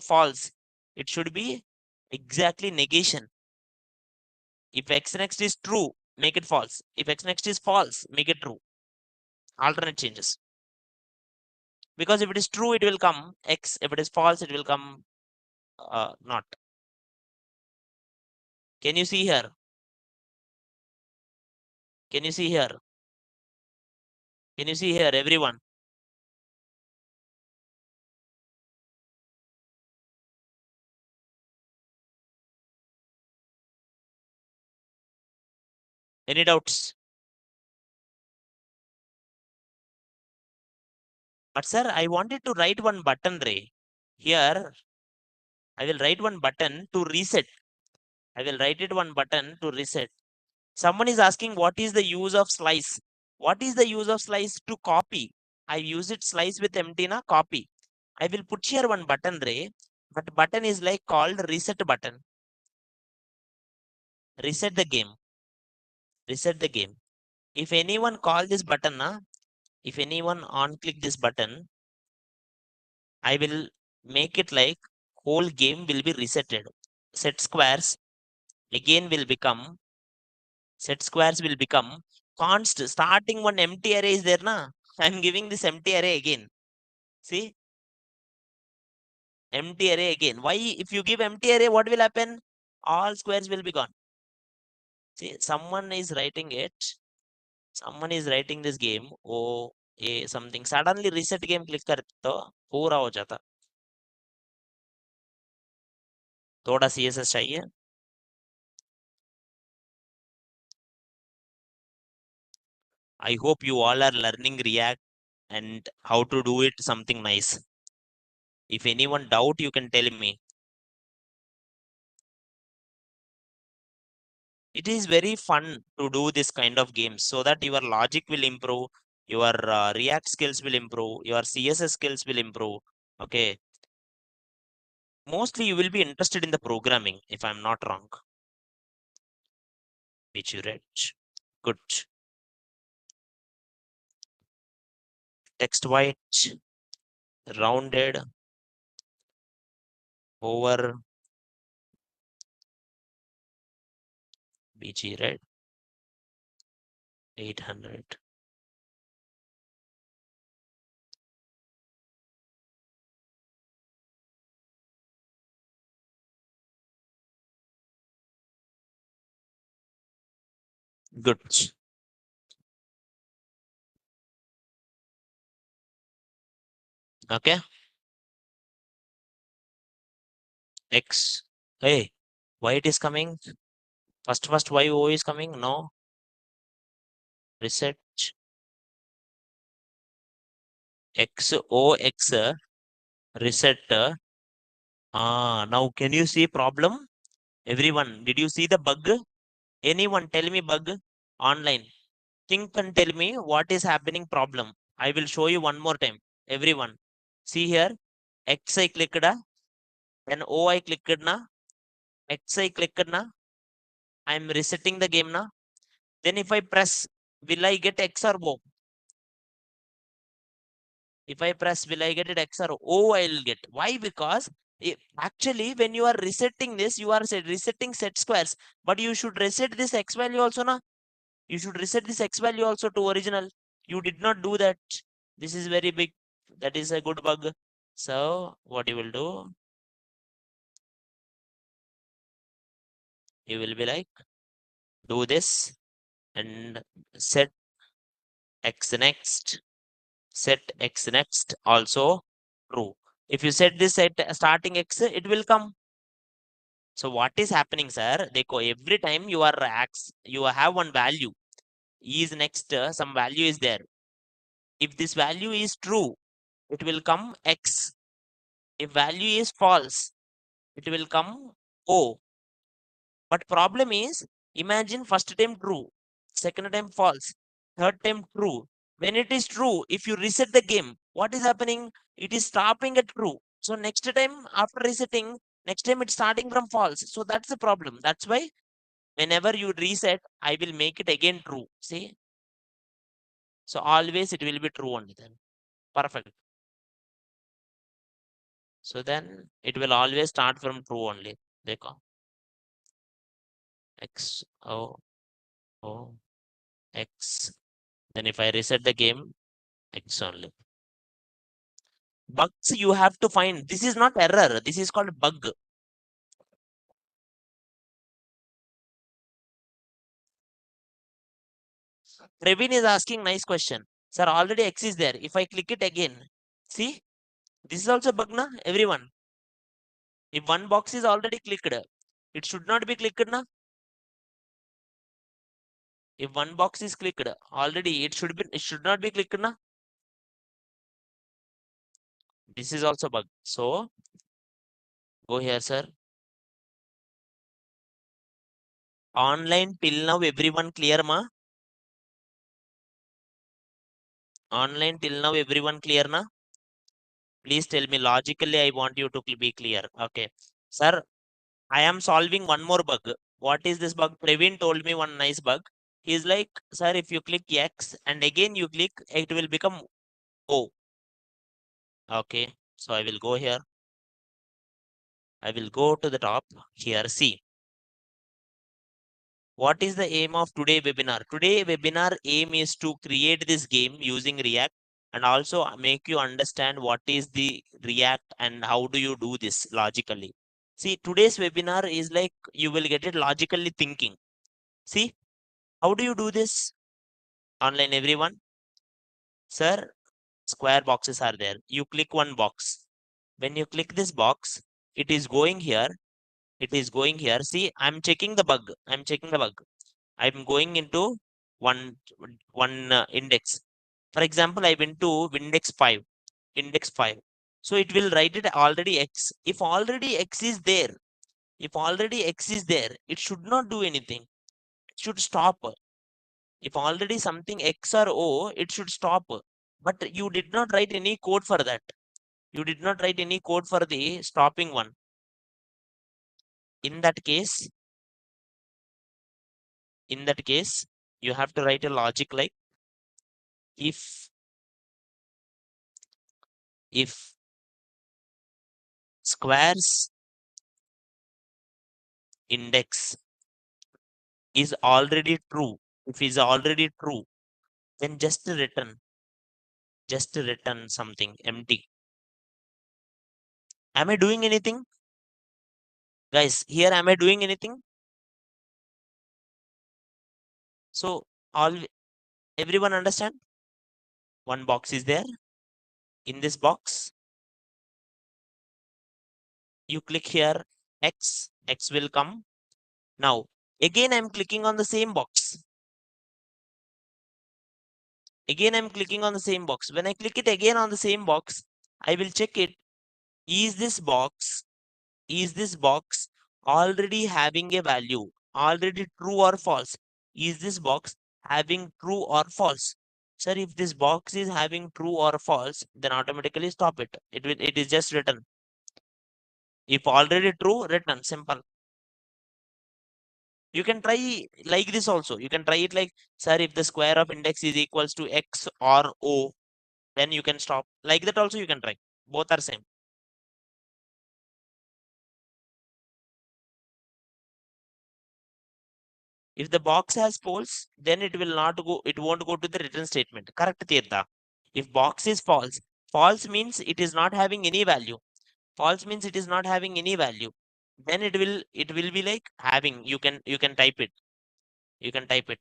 false. It should be exactly negation. If x next is true, make it false. If x next is false, make it true. Alternate changes. Because if it is true, it will come x. If it is false, it will come not. Can you see here? Can you see here? Can you see here, everyone? Any doubts? But sir, I wanted to write one button, Ray. Here, I will write one button to reset. I will write it one button to reset. Someone is asking what is the use of slice? What is the use of slice? To copy. I use it slice with empty na copy. I will put here one button, Ray. But button is like called reset button. Reset the game. Reset the game. If anyone call this button, if anyone on click this button, I will make it like whole game will be resetted. Set squares again will become set squares will become const. Starting one empty array is there na. I'm giving this empty array again. See, empty array again. Why? If you give empty array, what will happen? All squares will be gone. See, someone is writing it. Someone is writing this game. Oh, something. Suddenly reset game click करते तो पूरा हो जाता. थोड़ा CSS चाहिए. I hope you all are learning React and how to do it something nice. If anyone doubt, you can tell me. It is very fun to do this kind of games so that your logic will improve, your React skills will improve, your CSS skills will improve. Okay. Mostly you will be interested in the programming, if I'm not wrong. Which you read. Good. Text white, rounded, over, BG red, 800. Good. Okay. X. Hey, why it is coming? First, why O is coming? No. Reset. X, O, X, reset. Now can you see problem? Everyone, did you see the bug? Anyone tell me bug online? Think and tell me what is happening problem. I will show you one more time. Everyone, see here. X I clicked, then O I clicked na. X I clicked na. I am resetting the game na. Then if I press, will I get X or O? If I press, will I get it X or O? I will get. Why? Because actually, when you are resetting this, you are resetting set squares, but you should reset this X value also na. You should reset this X value also to original. You did not do that. This is very big. That is a good bug. So what you will do? You will be like, do this and set X next, set X next also true. If you set this at starting X, it will come. So what is happening, sir? Every time you are you have one value. Is next, some value is there. If this value is true, it will come X. If value is false, it will come O. But problem is, imagine first time true, second time false, third time true. When it is true, if you reset the game, what is happening? It is stopping at true. So next time after resetting, next time it's starting from false. So that's the problem. That's why whenever you reset, I will make it again true. See? So always it will be true only then. Perfect. So then it will always start from true only. Dekho. X, O, O, X. Then if I reset the game, X only. Bugs you have to find. This is not error. This is called bug. Previn is asking nice question. Sir, already X is there. If I click it again, see, this is also bug na, everyone. If one box is already clicked, it should not be clicked na. If one box is clicked already, it should not be clicked na. This is also bug. So go here, sir. Online till now, everyone clear ma? Online till now, everyone clear na? Please tell me logically. I want you to be clear. Okay, sir. I am solving one more bug. What is this bug? Previn told me one nice bug. He's like, sir, if you click X and again you click, it will become O. Okay, so I will go here. I will go to the top here. See, what is the aim of today webinar? Today webinar aim is to create this game using React and also make you understand what is the React and how do you do this logically. See, today's webinar is like you will get it logically thinking. See, how do you do this? Online everyone? Sir, square boxes are there. You click one box. When you click this box, it is going here. It is going here. See, I'm checking the bug. I'm checking the bug. I'm going into one index. For example, I went to index 5. Index 5. So it will write it already X. If already X is there, it should not do anything. It should stop. If already something X or O, it should stop. But you did not write any code for that. You did not write any code for the stopping one. In that case, you have to write a logic like if squares index is already true, then just return something empty. Am I doing anything? Guys, here am I doing anything? So all everyone understand? One box is there. In this box, you click here X will come. Now, again I'm clicking on the same box. Again I'm clicking on the same box. When I click it again on the same box, I will check it. Is this box already having a value? Already true or false? Is this box having true or false? Sir, if this box is having true or false, then automatically stop it. It is just written. If already true, written. Simple. You can try like this also. You can try it like, sir, if the square of index is equals to X or O, then you can stop. Like that also you can try. Both are same. If the box has poles, then it won't go to the return statement. Correct, Tirtha. If box is false means it is not having any value. False means it is not having any value. Then it will be like having. You can type it. You can type it.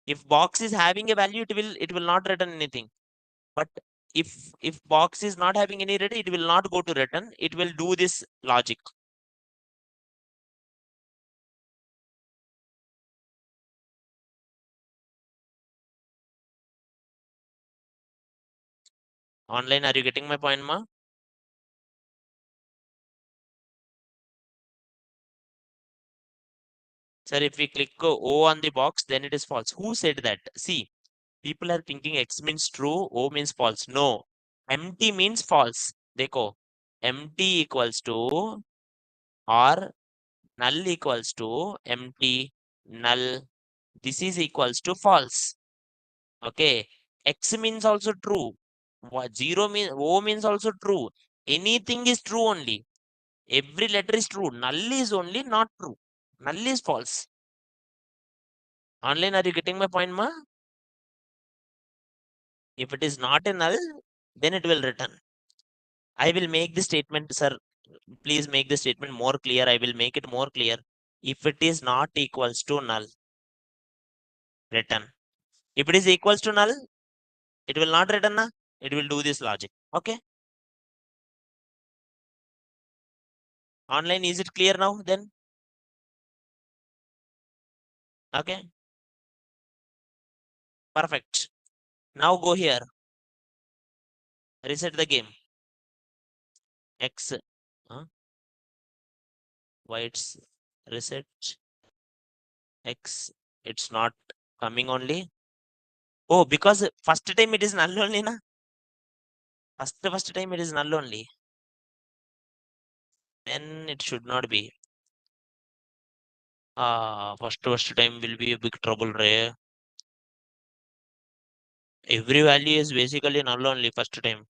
If box is having a value, it will not return anything. But if box is not having any return, it will not go to return. It will do this logic. Online, are you getting my point, ma? Sir, if we click O on the box, then it is false. Who said that? See, people are thinking X means true, O means false. No, empty means false. Dekho, empty equals to or null equals to empty, null. This is equals to false. Okay, X means also true. Zero means O means also true. Anything is true only. Every letter is true. Null is only not true. Null is false. Online, are you getting my point, ma? If it is not a null, then it will return. I will make the statement, sir. Please make the statement more clear. I will make it more clear. If it is not equals to null, return. If it is equals to null, it will not return. Na? It will do this logic. Okay. Online, is it clear now then? Okay. Perfect. Now go here. Reset the game. X. Why it's reset? X. It's not coming only. Oh, because first time it is null only, na? First time it is null only. Then it should not be. First time will be a big trouble, Ray. Every value is basically null only first time.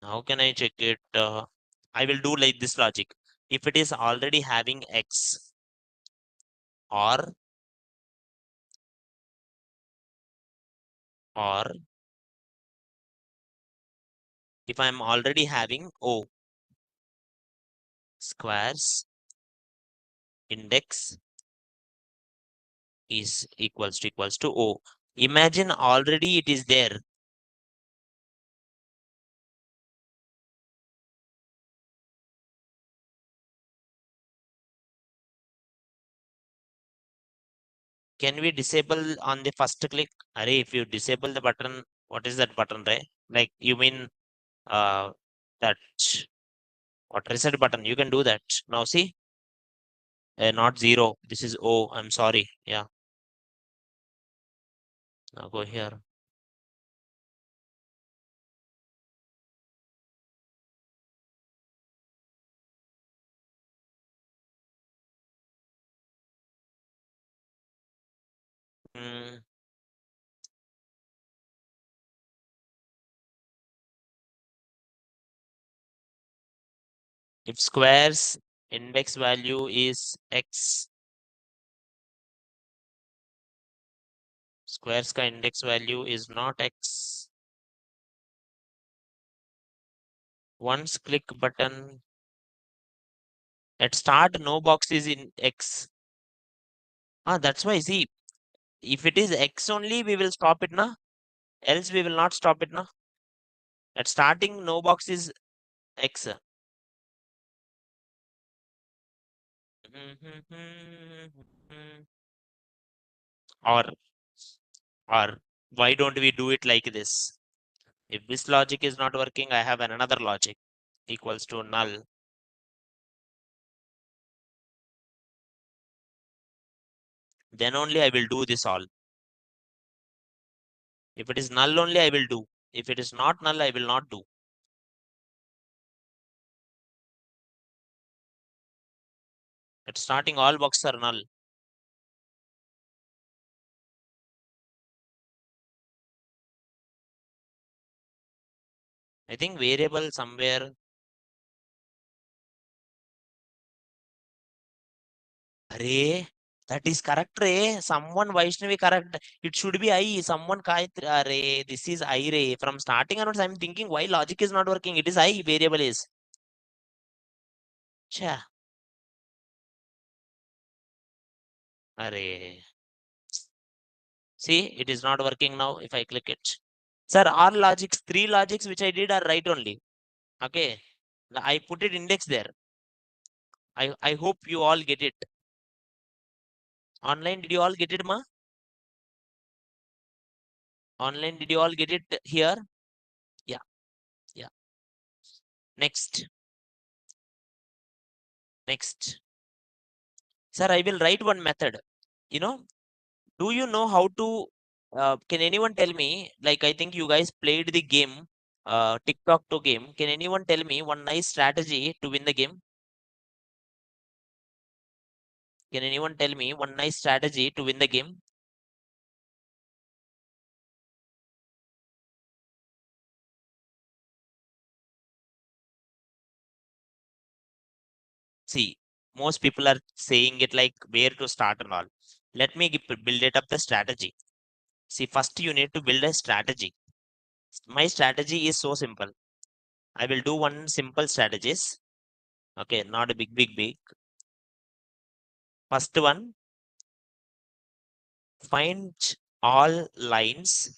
How can I check it? I will do like this logic. If it is already having X or or if I'm already having O squares index is equals to O. Imagine already it is there. Can we disable on the first click? Array, if you disable the button, what is that button, right? Like you mean that what reset button? You can do that. Now see, not 0. This is O. I'm sorry. Yeah. Now go here. Mm, if squares index value is X, squares ka index value is not X. Once click button at start, no box is in X. That's why see, if it is X only, we will stop it now. Else we will not stop it now. At starting, no box is X. Or or why don't we do it like this? If this logic is not working, I have another logic equals to null. Then only I will do this all. If it is null only, I will do. If it is not null, I will not do. At starting, all boxes are null. I think variable somewhere. Array, that is correct, Ray. Someone Vaishnavi correct. It should be I. Someone Gayatri. Array, this is I, Ray. From starting onwards, I'm thinking why logic is not working. It is I. Variable is. Cha. Array. See, it is not working now if I click it. Sir, all logics, 3 logics which I did are right only. Okay. I put it index there. I hope you all get it. Online, did you all get it, ma? Online, did you all get it here? Yeah, yeah. Next, next. Sir, I will write one method. You know, do you know how to? Can anyone tell me? Like, I think you guys played the game, Tic Toc Toe game. Can anyone tell me one nice strategy to win the game? Can anyone tell me one nice strategy to win the game? See, most people are saying it like where to start and all. Let me build it up the strategy. See, first you need to build a strategy. My strategy is so simple. I will do one simple strategies. Okay, not a big. First one, find all lines.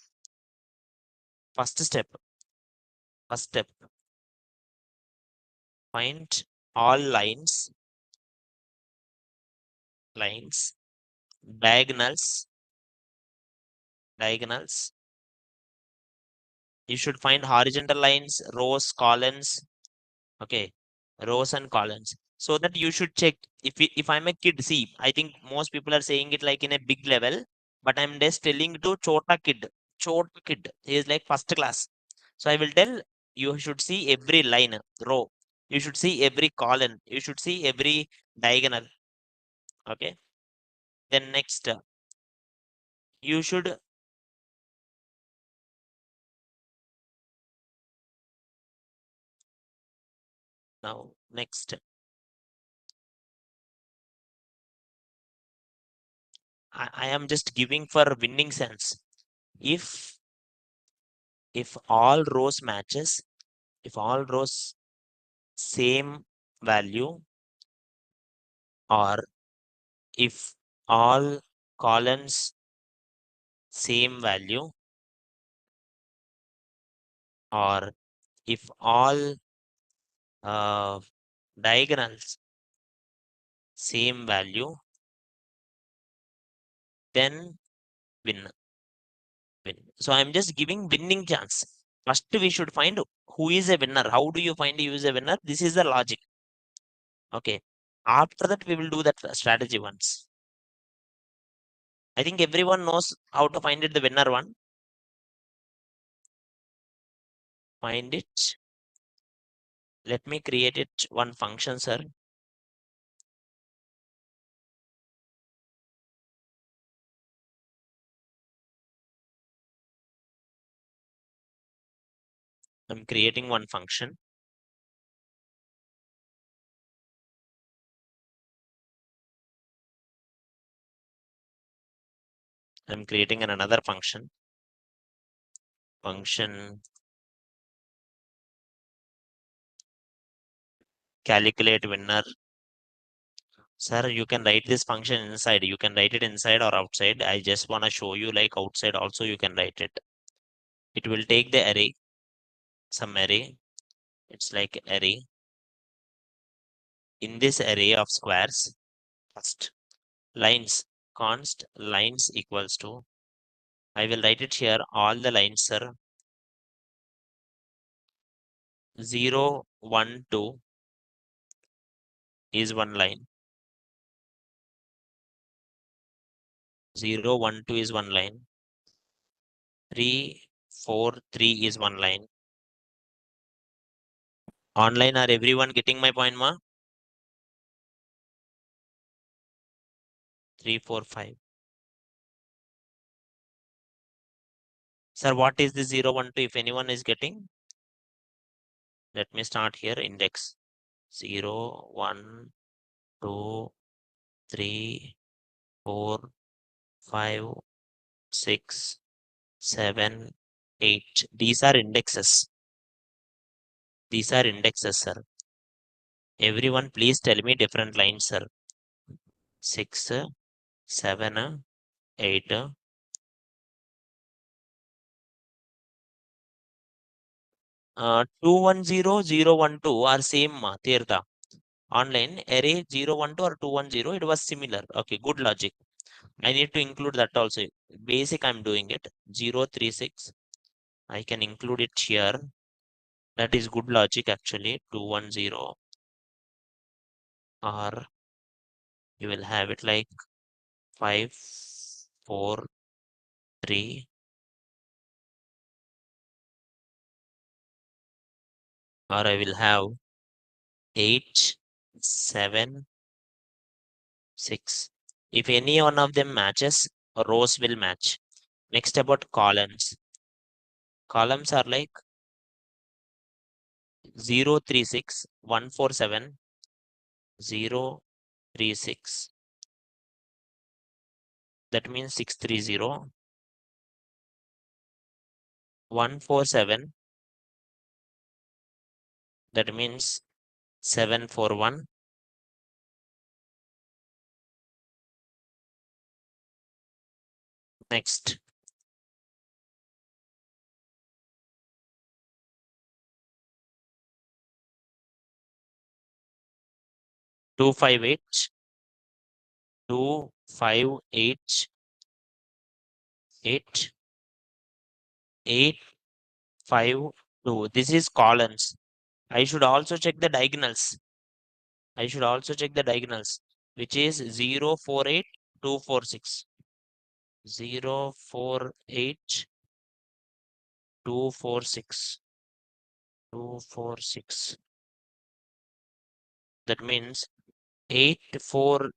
First step, first step, find all lines, diagonals. You should find horizontal lines, rows, columns. Okay, rows and columns. So that you should check if I'm a kid. See, I think most people are saying it like in a big level, but I'm just telling to chota kid. He is like first class. So I will tell you should see every line, row. You should see every column. You should see every diagonal. Okay. Then next, you should now next. I am just giving for winning sense. If if all rows matches, if all rows same value, or if all columns same value, or if all diagonals same value, then win. So I'm just giving winning chance. First, we should find who is a winner. How do you find who is a winner? This is the logic. Okay. After that, we will do that strategy once. I think everyone knows how to find it, the winner one. Find it. Let me create it one function, sir. I'm creating one function. I'm creating another function. Function calculate winner. Sir, you can write this function inside. You can write it inside or outside. I just want to show you like outside also you can write it. It will take the array, some array. It's like array. In this array of squares, first lines, const lines equals to, I will write it here, all the lines, sir. 0, 1, 2 is one line. 0, 1, 2 is one line. 3, 4, 3 is one line. Online, are everyone getting my point, ma? 3, 4, 5. Sir, what is the 0, 1, 2? If anyone is getting, let me start here. Index 0, 1, 2, 3, 4, 5, 6, 7, 8. These are indexes. These are indexes, sir. Everyone, please tell me different lines, sir. 6, 7, 8. 210, 012 are same, Tirtha. Online array 012 or 210, it was similar. Okay, good logic. I need to include that also. Basic, I'm doing it. 036. I can include it here. That is good logic actually. 210, or you will have it like 5, 4, 3, or I will have 8, 7, 6. If any one of them matches, rows will match. Next, about columns. Columns are like 036, 147, 036. That means 630. 147. That means 741. Next, 258, 258, 8, 852. This is columns. I should also check the diagonals. Which is 048, 246. 048, 246. 246. That means 840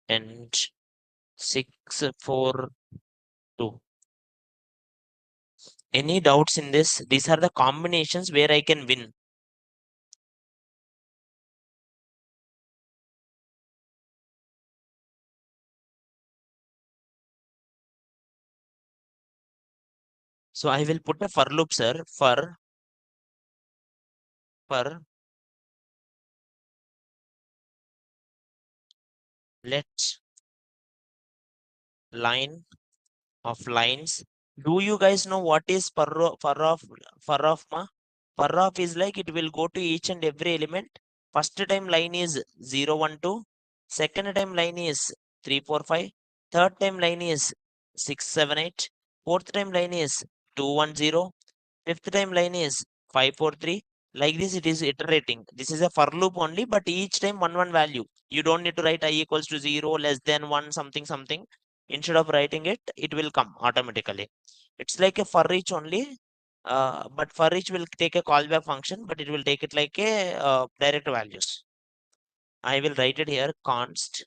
and 642. Any doubts in this? These are the combinations where I can win. So I will put a for loop, sir. For per let line of lines. Do you guys know what is far off ma? Far off is like it will go to each and every element. First time line is 0, 1, 2. Second time line is 3, 4, 5. Third time line is 6, 7, 8. Fourth time line is 2, 1, 0. Fifth time line is 5, 4, 3. Like this, it is iterating. This is a for loop only, but each time one value. You don't need to write I equals to 0, less than 1, something, something. Instead of writing it, it will come automatically. It's like a for each only, but for each will take a callback function, but it will take it like a direct values. I will write it here, const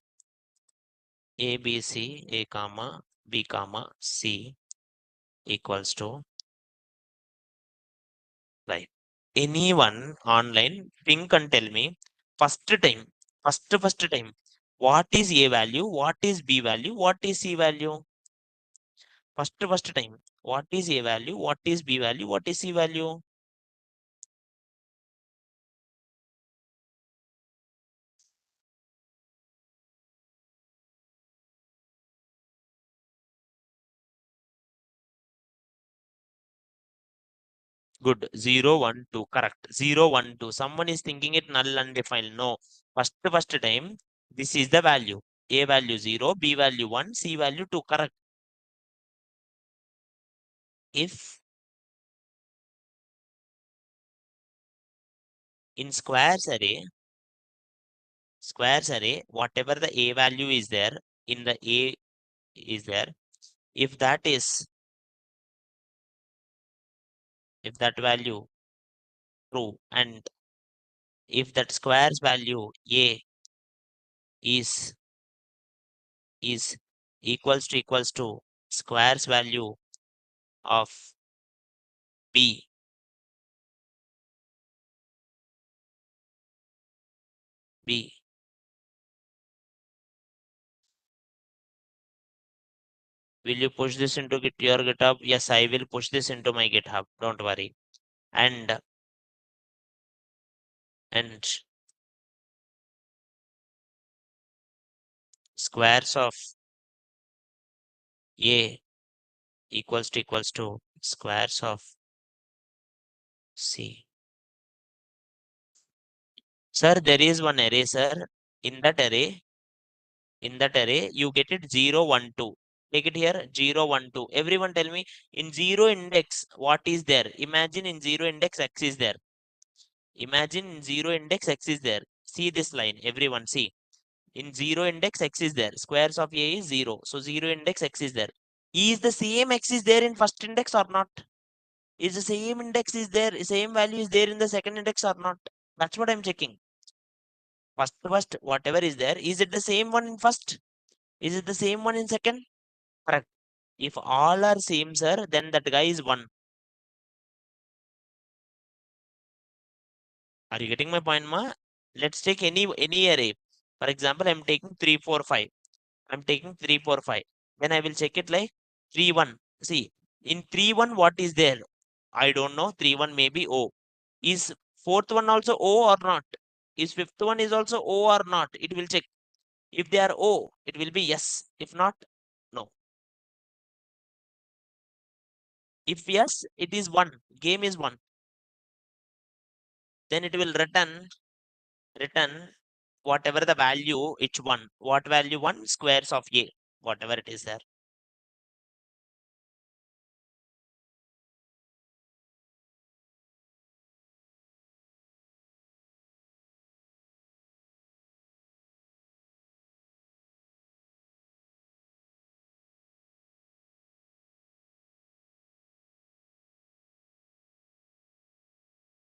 a b c a comma b comma c equals to right. Anyone online think and tell me first time, what is a value, what is b value, what is c value? First time, what is a value, what is b value, what is c value? Good. 0, 1, 2. Correct. 0, 1, 2. Someone is thinking it null undefined. No. First time, this is the value. A value 0, B value 1, C value 2. Correct. If in squares array, whatever the A value is there, in the A is there, if that is, if that value true, and if that squares value A is is equals to squares value of B, B. Will you push this into your GitHub? Yes, I will push this into my GitHub. Don't worry. And squares of A equals to squares of C. Sir, there is one array, sir. In that array, you get it 0, 1, 2. Take it here 0, 1, 2. Everyone tell me in 0 index, what is there? Imagine in 0 index X is there. Imagine in 0 index X is there. See this line. Everyone see. In 0 index X is there. Squares of A is 0. So 0 index X is there. Is the same X is there in first index or not? Is the same index is there, same value is there in the second index or not? That's what I'm checking. First, whatever is there, is it the same one in first? Is it the same one in second? Correct. If all are same, sir, then that guy is one. Are you getting my point, ma? Let's take any array. For example, I'm taking 3, 4, 5. I'm taking 3, 4, 5. Then I will check it like 3, 1. See, in 3, 1, what is there? I don't know. 3, 1 maybe O. Is fourth one also O or not? Is fifth one is also O or not? It will check. If they are O, it will be yes. If not, no. If yes, it is 1. Game is 1. Then it will return whatever the value it's 1. What value 1? Squares of A. Whatever it is there.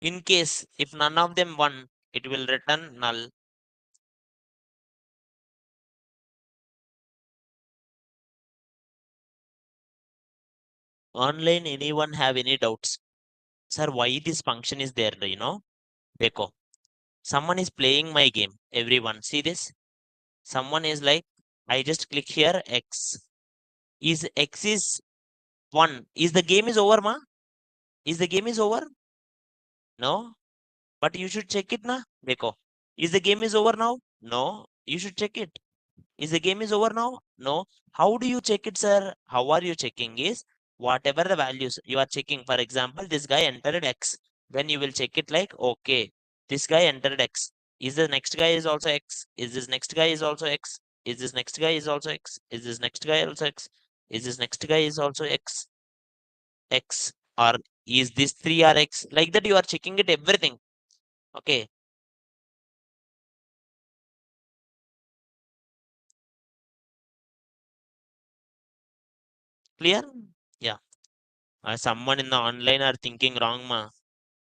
In case if none of them 1, it will return null. Online, anyone have any doubts? Sir, why this function is there, you know? Beko. Someone is playing my game. Everyone, see this? Someone is like, I just click here, X. Is X is 1. Is the game is over, ma? Is the game is over? No? But you should check it na. Dekho. Is the game is over now? No. You should check it. Is the game is over now? No. How do you check it, sir? How are you checking is whatever the values you are checking. For example, this guy entered X. Then you will check it like, okay, this guy entered X. Is the next guy is also X? Is this next guy is also X? Is this next guy is also X? Is this next guy also X? Is this next guy is also X? X, or is this 3 or X? Like that you are checking it everything. Okay. Clear? Yeah. Someone in the online are thinking wrong, ma.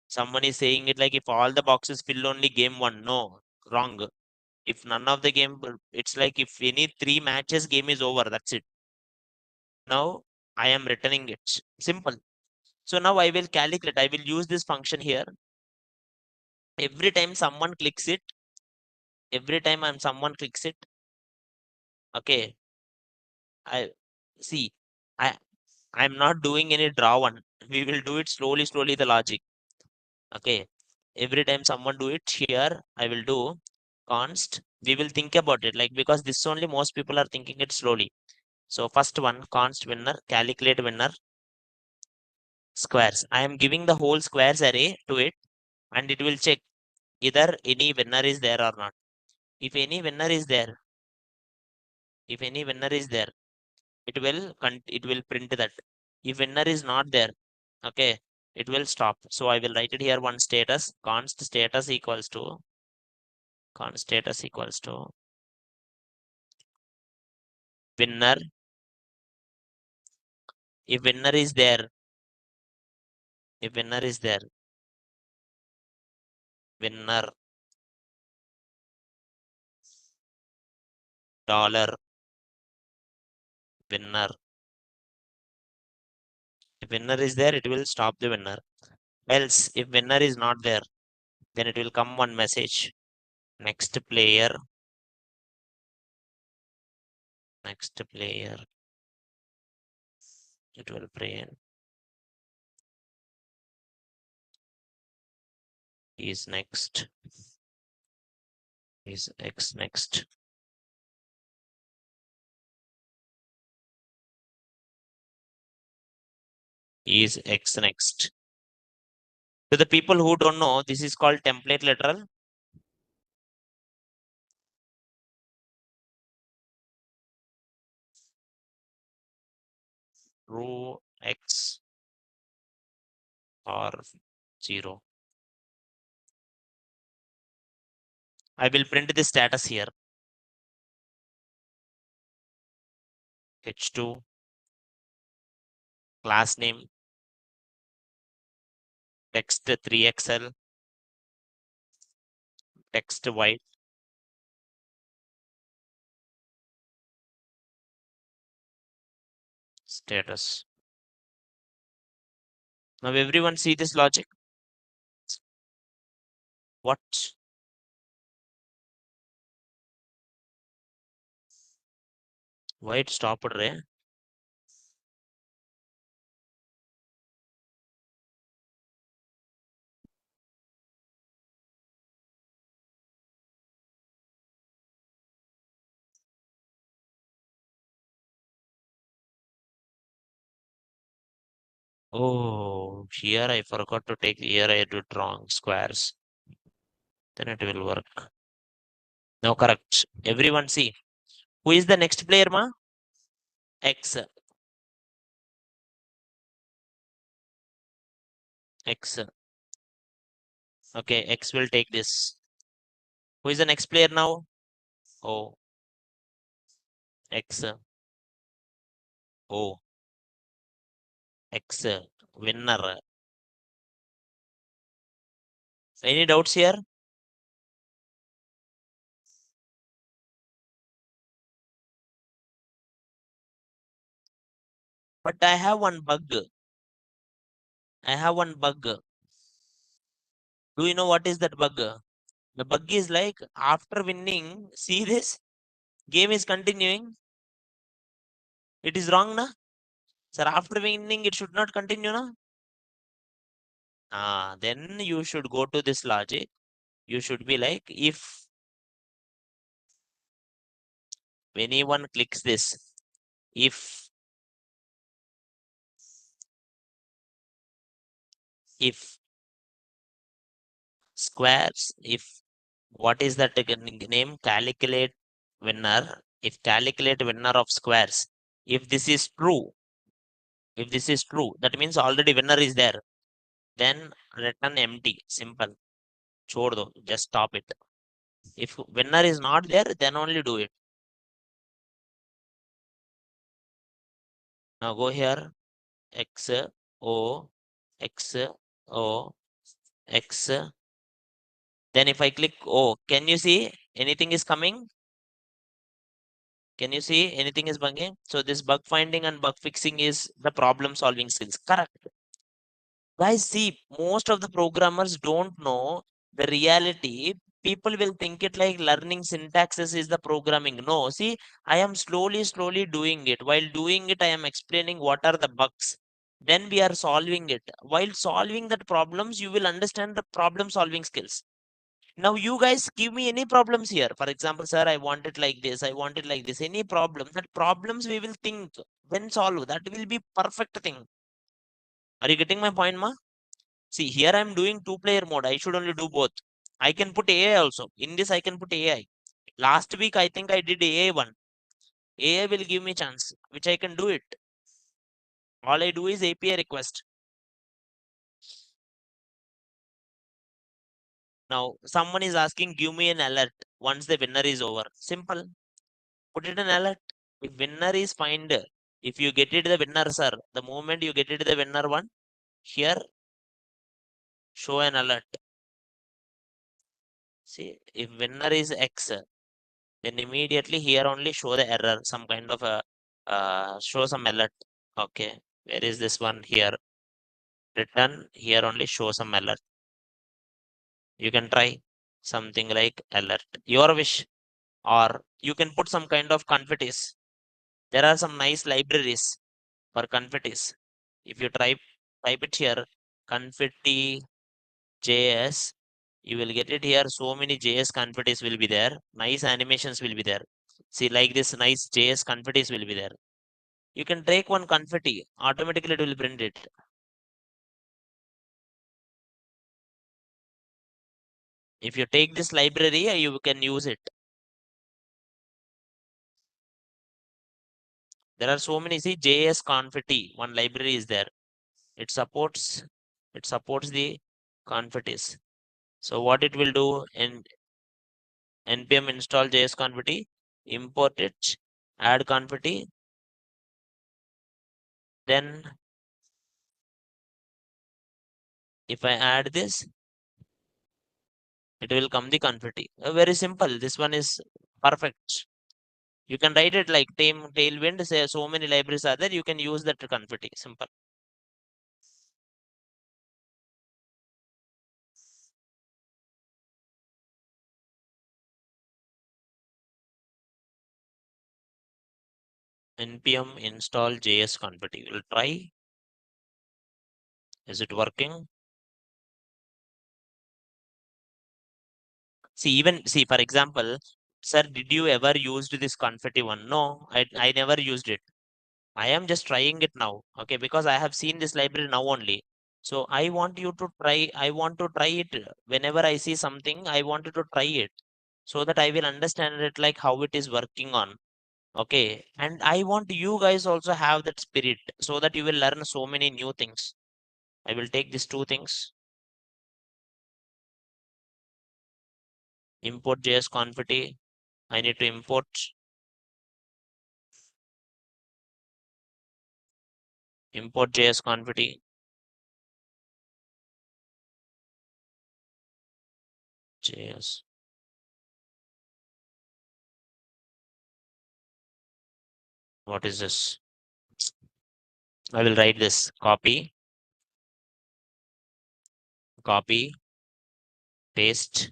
Someone is saying it like if all the boxes fill only game one. No, wrong. If none of the game, it's like if any 3 matches, game is over. That's it. Now I am returning it. Simple. So now I will calculate. I will use this function here. Every time someone clicks it, someone clicks it. Okay. I see. I I'm not doing any draw one. We will do it slowly, slowly. The logic. Okay. Every time someone do it here, I will do const. We will think about it like because this only most people are thinking it slowly. So first one const winner, calculate winner squares. I am giving the whole squares array to it and it will check either any winner is there or not. If any winner is there, if any winner is there, it will print that. If winner is not there, okay, it will stop. So I will write it here one status const status equals to winner. If winner is there, if winner is there, winner dollar winner. If winner is there, it will stop the winner. Else, if winner is not there, then it will come one message. Next player, next player. It will print is next. Is X next. Is X next. To the people who don't know, this is called template literal. True X or 0. I will print the status here. H2 class name text 3XL text white status. Now everyone see this logic. What? Why it stopped, Ray? Oh, here I forgot to take. Here I did wrong squares. Then it will work. Now correct. Everyone see. Who is the next player, ma? X. X. Okay, X will take this. Who is the next player now? Oh, X. Oh, X. Winner. Any doubts here? But I have one bug. I have one bug. Do you know what is that bug? The bug is like after winning, see this game is continuing. It is wrong, na? Sir, after winning, it should not continue, na? Then you should go to this logic. You should be like, if anyone clicks this, if if squares, if what is that name? Calculate winner. If calculate winner of squares, if this is true, if this is true, that means already winner is there. Then return empty. Simple. Chhod do. Just stop it. If winner is not there, then only do it. Now go here. X O X O X. Then if I click O, can you see anything is coming? Can you see anything is bugging? So this bug finding and bug fixing is the problem solving skills. Correct. Guys, see, most of the programmers don't know the reality. People will think it like learning syntaxes is the programming. No, see, I am slowly doing it. While doing it, I am explaining what are the bugs. Then we are solving it. While solving that problems, you will understand the problem solving skills. Now you guys give me any problems here. For example, sir, I want it like this. I want it like this. Any problem? That problems we will think when solve. That will be perfect thing. Are you getting my point, ma? See, here I'm doing two-player mode. I should only do both. I can put AI also. In this, I can put AI. Last week, I think I did AI one. AI will give me chance, which I can do it. All I do is API request. Now, someone is asking, give me an alert once the winner is over. Simple. Put it an alert. If winner is find, if you get it the winner, sir, the moment you get it the winner one, here, show an alert. See, if winner is X, then immediately here only show the error, some kind of a show some alert. Okay, where is this one? Here, return, here only show some alert. You can try something like alert, your wish, or you can put some kind of confettis. There are some nice libraries for confettis. If you type it here, confetti JS, you will get it here. So many JS confettis will be there. Nice animations will be there. See, like this nice JS confettis will be there. You can take one confetti, automatically it will print it. If you take this library, you can use it. There are so many, see, JS confetti, one library is there. It supports, it supports the confettis. So what it will do in npm install JS confetti, import it, add confetti, then if I add this, it will come the confetti. Very simple. This one is perfect. You can write it like tailwind, say so many libraries are there, you can use that confetti. Simple. npm install JS confetti. We'll try. Is it working? See, even see, for example, sir, did you ever used this confetti one? No, I never used it. I am just trying it now. Okay, because I have seen this library now only. So I want you to try, I want to try it. Whenever I see something, I wanted to try it so that I will understand it like how it is working on. Okay. And I want you guys also have that spirit so that you will learn so many new things. I will take these two things. Import JS confetti. I need to import JS confetti. JS. What is this? I will write this. Copy, paste.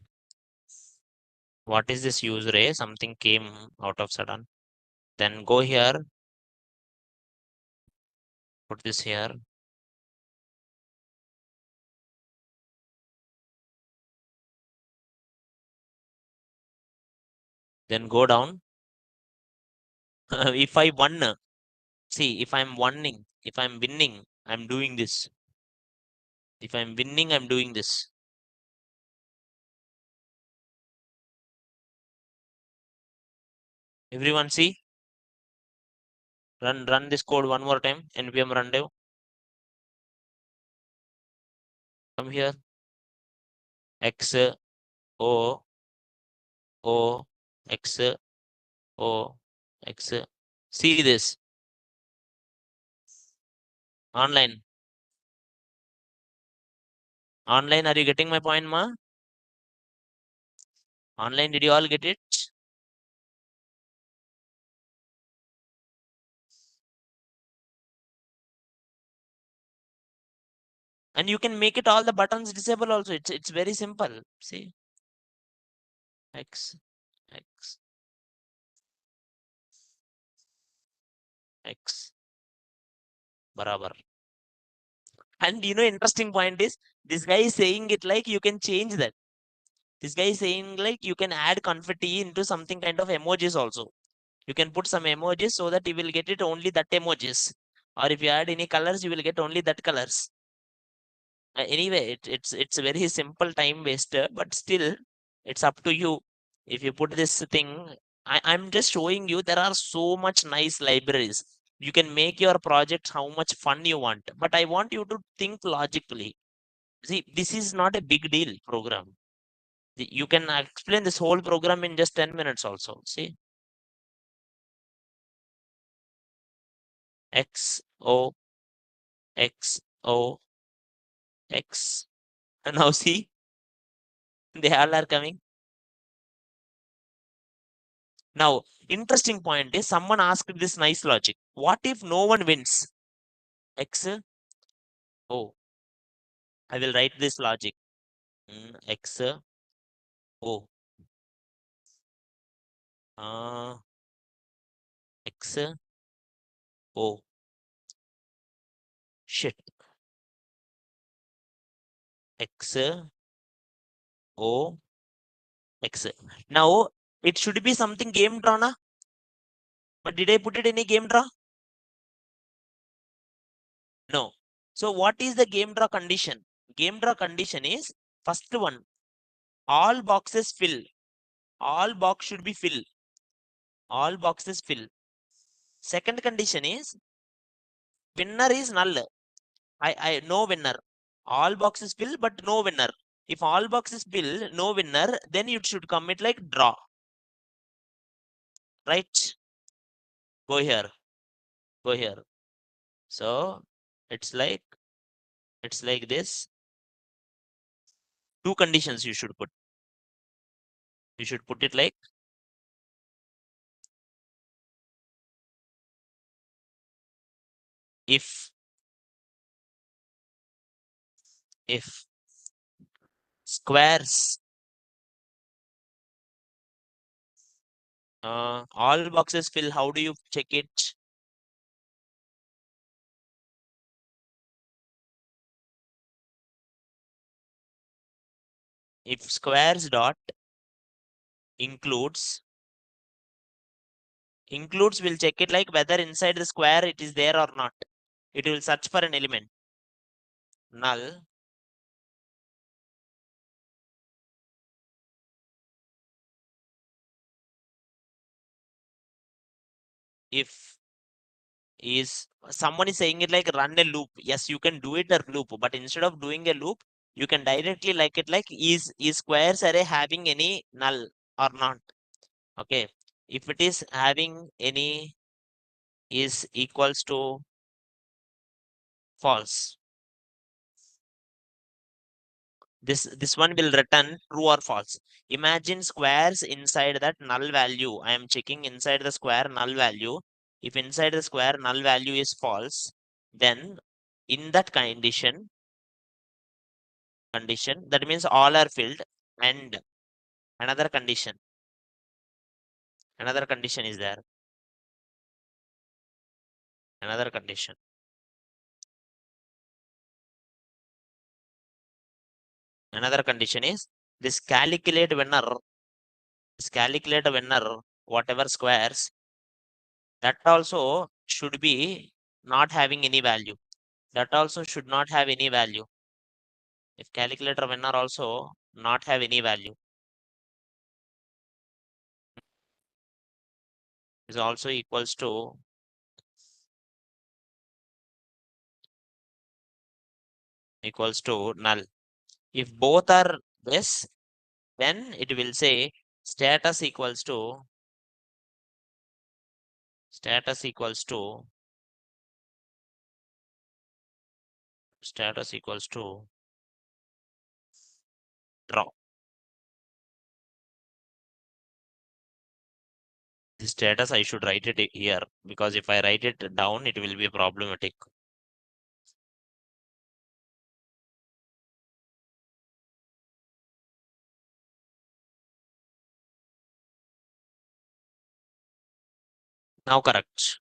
What is this user A? Something came out of sudden. Then go here, put this here. Then go down. If I won, see, if I'm winning, I'm doing this. If I'm winning, I'm doing this. Everyone see? Run this code one more time. npm run dev. Come here. X O O X O X. See this online. Online, are you getting my point, ma? Online, did you all get it? And you can make it all the buttons disable also. It's very simple. See, X X X barabar. And interesting point is this guy is saying it like you can change that. This guy is saying like you can add confetti into something kind of emojis also. You can put some emojis so that you will get it only that emojis. Or if you add any colors, you will get only that colors. Anyway, it's a very simple time waster, but still, it's up to you. If you put this thing, I'm just showing you there are so much nice libraries. You can make your project how much fun you want, but I want you to think logically. See, this is not a big deal program. You can explain this whole program in just 10 minutes also. See, X O X O X. And now see, they all are coming. Now, interesting point is someone asked this nice logic. What if no one wins? X O. I will write this logic. X O. X O. Shit. X O X. Now it should be something game draw, na? But did I put it any game draw? No. So what is the game draw condition? Game draw condition is first one. All boxes fill. All box should be fill. All boxes fill. Second condition is winner is null. I no winner. All boxes fill, but no winner. If all boxes fill, no winner, then it should commit like draw. Right? Go here. Go here. So it's like this. Two conditions you should put. You should put it like if squares all boxes fill, how do you check it? If squares dot includes will check it like whether inside the square it is there or not. It will search for an element. Null if is someone is saying it like run a loop. Yes, you can do it a loop, but instead of doing a loop, you can directly like it like is squares array having any null or not? Okay. If it is having any is equals to false. This one will return true or false. Imagine squares inside that null value. I am checking inside the square null value. If inside the square null value is false, then in that condition that means all are filled, and another condition is there. Another condition. Another condition is this calculate winner This calculate a winner, whatever squares, that also should be not having any value. That also should not have any value. If calculator winner also not have any value, is also equals to null. If both are this, then it will say status equals to status equals to status equals to draw. The status I should write it here, because if I write it down, it will be problematic. Now correct.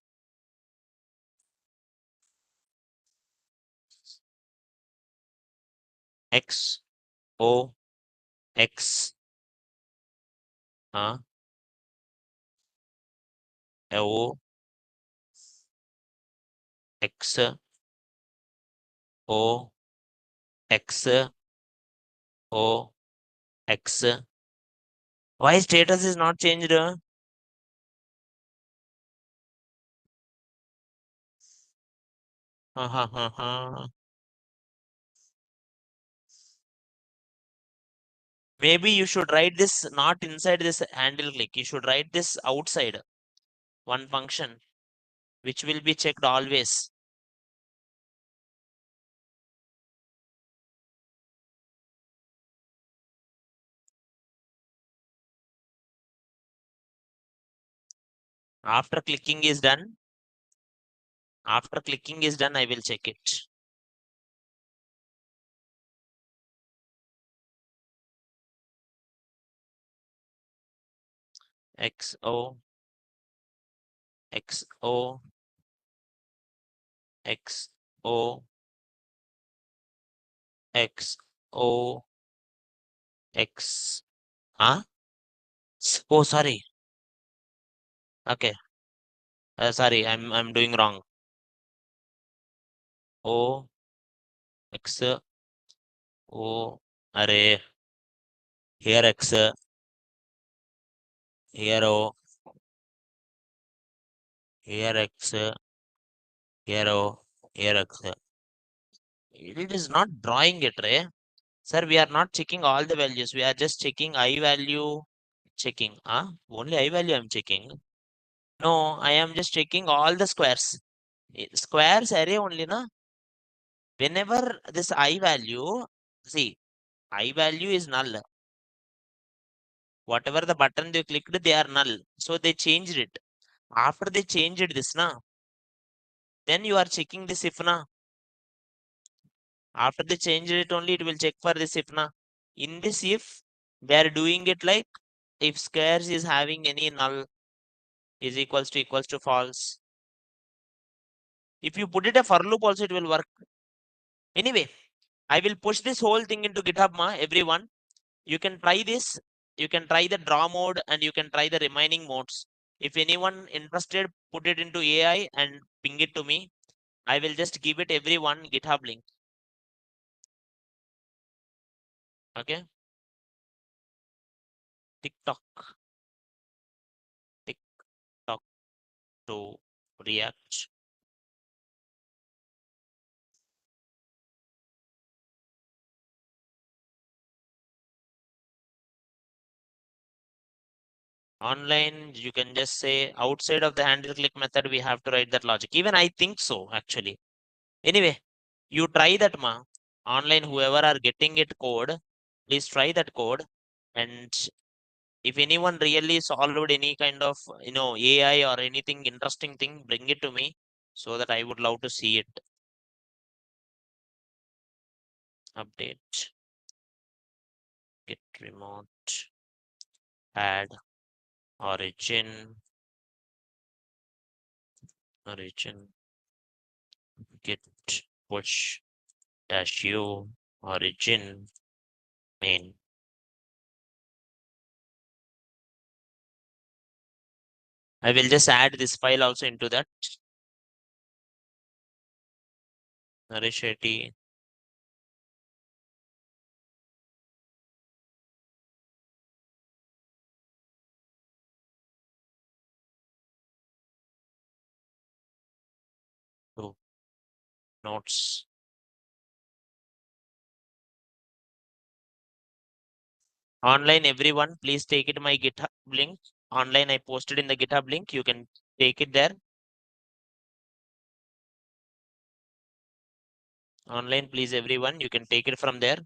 X O X uh, O X O X O X. Why status is not changed? Ha ha ha ha. Maybe you should write this not inside this handle click. You should write this outside one function, which will be checked always. After clicking is done, I will check it. X O X O X O X O X. Huh? Oh, sorry. Okay. Sorry, I'm doing wrong. O X O. Array. Here X. Here O. Here X. Here O. Here X. It is not drawing it, Ray. Sir, we are not checking all the values. We are just checking I value. Checking. Only I value I'm checking. No, I am just checking all the squares. Squares array only, na? Whenever this I value, see, I value is null. Whatever the button they clicked, they are null. So they changed it. After they changed this, na, then you are checking this if na. After they change it only, it will check for this if na. In this if, they are doing it like if squares is having any null is equals to false. If you put it a for loop also, it will work. Anyway, I will push this whole thing into GitHub, everyone. You can try this. You can try the draw mode and you can try the remaining modes. If anyone interested, put it into AI and ping it to me. I will just give it everyone GitHub link. Okay. Tic Toc, Tic Toc to React. Online, you can just say outside of the handle click method, we have to write that logic. Even I think so, actually. Anyway, you try that, online, whoever are getting it code, please try that code. And if anyone really solved any kind of, AI or anything interesting thing, bring it to me so that I would love to see it. Update, git remote, add origin, git push dash u, origin, main. I will just add this file also into that. NareshIT. Oh, notes. Online, everyone, please take it my GitHub link. Online, I posted in the GitHub link. You can take it there. Online, please, everyone, you can take it from there.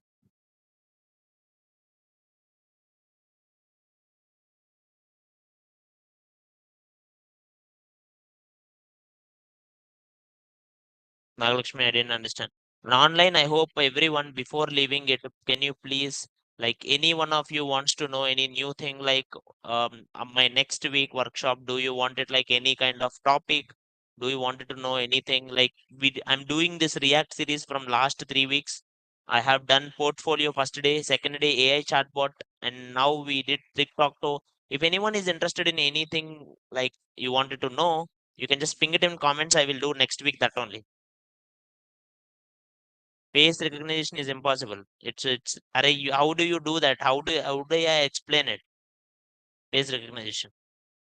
Nagalakshmi, I didn't understand. And online, I hope everyone before leaving it, can you please, like any one of you wants to know any new thing, like my next week workshop, do you want it like any kind of topic? Do you want to know anything? Like I'm doing this React series from last 3 weeks. I have done portfolio first day, second day AI chatbot, and now we did Tic Toc Toe. If anyone is interested in anything like you wanted to know, you can just ping it in comments. I will do next week that only. Face recognition is impossible. Array, how do you do that? How do I explain it? Face recognition.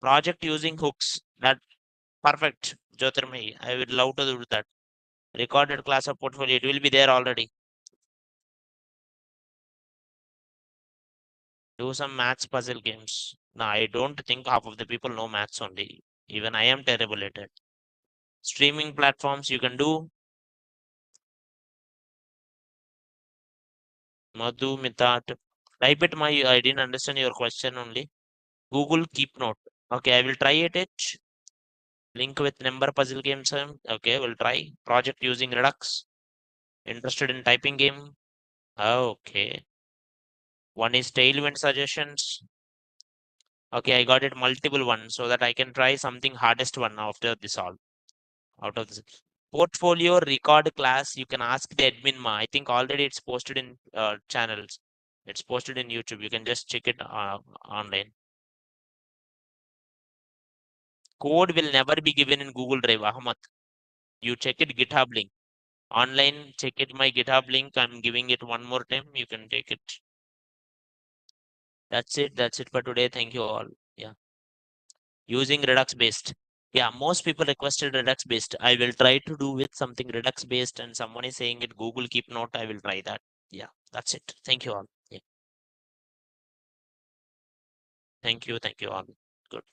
Project using hooks. That perfect, Jyotirmay. I would love to do that. Recorded class of portfolio. It will be there already. Do some maths puzzle games. No, I don't think half of the people know maths only. Even I am terrible at it. Streaming platforms you can do. Madhu Mithat. Type it my I didn't understand your question only. Google Keep Note. Okay, I will try it. Link with number puzzle games. Okay, we'll try. Project using Redux. Interested in typing game? Okay. One is Tailwind suggestions. Okay, I got it multiple ones so that I can try something hardest one after this all. Out of this portfolio record class, you can ask the admin ma. I think already it's posted in channels. It's posted in YouTube. You can just check it online. Code will never be given in Google Drive, Ahmad. You check it GitHub link. Online, check it my GitHub link. I'm giving it one more time. You can take it. That's it. That's it for today. Thank you all. Yeah. Using Redux based. Yeah, most people requested Redux based. I will try to do with something Redux based, and someone is saying it Google Keep Note. I will try that. Yeah, that's it. Thank you all. Yeah. Thank you. Thank you all. Good.